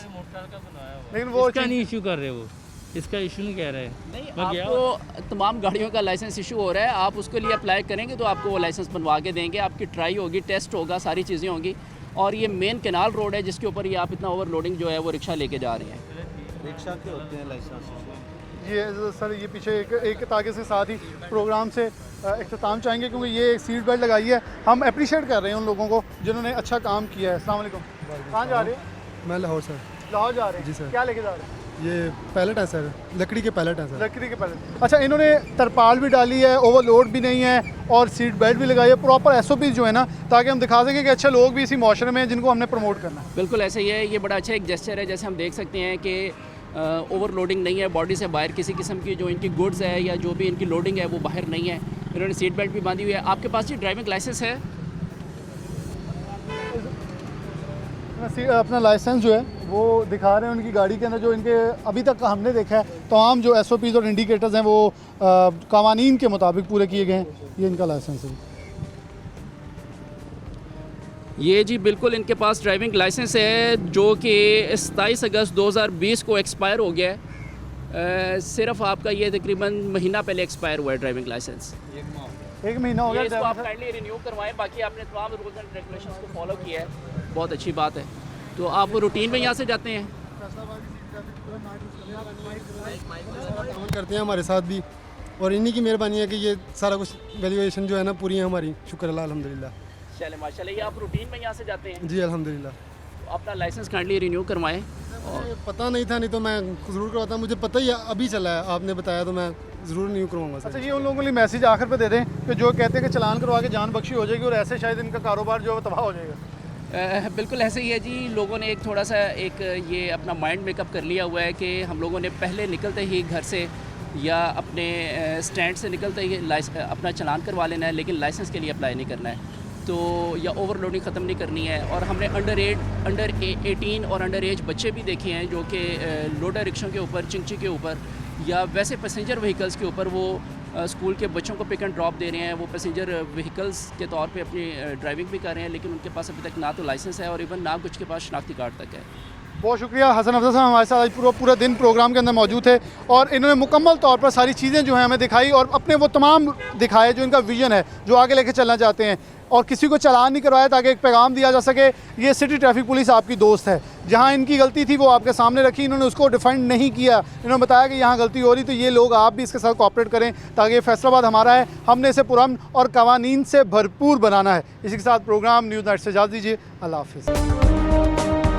लेकिन वो इसका नहीं इशू कर रहे, वो इसका इशू नहीं कह रहे हैं। नहीं, आपको तमाम गाड़ियों का लाइसेंस इशू हो रहा है, आप उसके लिए अप्लाई करेंगे तो आपको वो लाइसेंस बनवा के देंगे। आपकी ट्राई होगी, टेस्ट होगा, सारी चीज़ें होंगी। और ये मेन कैनाल रोड है जिसके ऊपर ये आप इतना ओवरलोडिंग जो है वो रिक्शा लेके जा रहे हैं। रिक्शा के होते हैं लाइसेंस। ये सर ये पीछे एक ताकि से साथ ही प्रोग्राम से इख्तिताम चाहेंगे क्योंकि ये एक सीट बेल्ट लगाई है। हम अप्रिशिएट कर रहे हैं उन लोगों को जिन्होंने अच्छा काम किया है। अस्सलाम वालेकुम, कहाँ जा रहे हैं? मैं लाहौर सर। लाहौर जा रहे हैं? जी सर। क्या लेके जा रहे हैं? ये पैलेट है सर, लकड़ी के पैलेट है सर। लकड़ी के पैलेट। अच्छा, इन्होंने तरपाल भी डाली है, ओवरलोड भी नहीं है और सीट बेल्ट भी लगाई है। प्रॉपर SOPs जो है ना, ताकि हम दिखा सकें कि अच्छे लोग भी इसी माशरे में हैं जिनको हमने प्रमोट करना है। बिल्कुल ऐसे ही है, ये बड़ा अच्छा एक जेस्चर है। जैसे हम देख सकते हैं कि ओवरलोडिंग नहीं है, बॉडी से बाहर किसी किस्म की जो इनकी गुड्स है या जो भी इनकी लोडिंग है वो बाहर नहीं है। इन्होंने सीट बेल्ट भी बांधी हुई है। आपके पास ये ड्राइविंग लाइसेंस है? अपना लाइसेंस जो है वो दिखा रहे हैं उनकी गाड़ी के अंदर। जो इनके अभी तक का हमने देखा है तमाम जो SOPs और इंडिकेटर्स हैं वो कवानीन के मुताबिक पूरे किए गए हैं। ये इनका लाइसेंस है। ये जी बिल्कुल इनके पास ड्राइविंग लाइसेंस है जो कि 27 अगस्त 2020 को एक्सपायर हो गया है। सिर्फ आपका ये तकरीबन महीना पहले एक्सपायर हुआ है ड्राइविंग लाइसेंस। 1 महीना हो गया। इसको आप काइंडली रिन्यू करवाएं। बाकी आपने तमाम रूल्स एंड रेगुलेशंस को फॉलो किया है, बहुत अच्छी बात है। तो आप रूटीन में यहाँ से जाते हैं? करते हैं हमारे साथ भी और इन्हीं की मेहरबानी है कि ये सारा कुछ वैल्यूएशन जो है ना पूरी है हमारी। शुक्र अल्लाह, अल्हम्दुलिल्लाह। चले माशाल्लाह। ये आप रूटीन में यहाँ से जाते हैं? जी अल्हम्दुलिल्लाह। तो अपना लाइसेंस काइंडली रिन्यू करवाएं। और पता नहीं था, नहीं तो मैं ज़रूर करवाता। मुझे पता ही अभी चला है, आपने बताया तो मैं ज़रूर नहीं करवाऊंगा अच्छा, ये उन लोगों के लिए मैसेज आखिर पे दे दें कि जो कहते हैं कि चलान करवा के जान बख्शी हो जाएगी और ऐसे शायद इनका कारोबार जो है तबाह हो जाएगा। बिल्कुल ऐसे ही है जी। लोगों ने एक थोड़ा सा एक ये अपना माइंड मेकअप कर लिया हुआ है कि हम लोगों ने पहले निकलते ही घर से या अपने स्टैंड से निकलते ही अपना चलान करवा लेना है, लेकिन लाइसेंस के लिए अप्लाई नहीं करना है तो, या ओवरलोडिंग ख़त्म नहीं करनी है। और हमने अंडर 18 और अंडर एज बच्चे भी देखे हैं जो कि लोडर रिक्शों के ऊपर, चिंची के ऊपर या वैसे पैसेंजर व्हीकल्स के ऊपर वो स्कूल के बच्चों को पिक एंड ड्रॉप दे रहे हैं। वो पैसेंजर व्हीकल्स के तौर पे अपनी ड्राइविंग भी कर रहे हैं, लेकिन उनके पास अभी तक ना तो लाइसेंस है और इवन ना कुछ के पास शनाख्ती कार्ड तक है। बहुत शुक्रिया हसन अफजल साहब, हमारे साथ आज पूरा दिन प्रोग्राम के अंदर मौजूद थे और इन्होंने मुकम्मल तौर पर सारी चीज़ें जो हैं हमें दिखाई और अपने वो तमाम दिखाए जो इनका विज़न है, जो आगे लेके चलना चाहते हैं और किसी को चालान नहीं करवाया ताकि एक पैगाम दिया जा सके ये सिटी ट्रैफिक पुलिस आपकी दोस्त है। जहाँ इनकी गलती थी वो आपके सामने रखी, इन्होंने उसको डिफाइंड नहीं किया, इन्होंने बताया कि यहाँ गलती हो रही तो ये लोग आप भी इसके साथ कोऑपरेट करें ताकि ये फैसलाबाद हमारा है, हमने इसे पुरअमन और कवानीन से भरपूर बनाना है। इसी के साथ प्रोग्राम न्यूज़ नाइट से इजाज़त दीजिए। अल्लाह हाफ़िज़।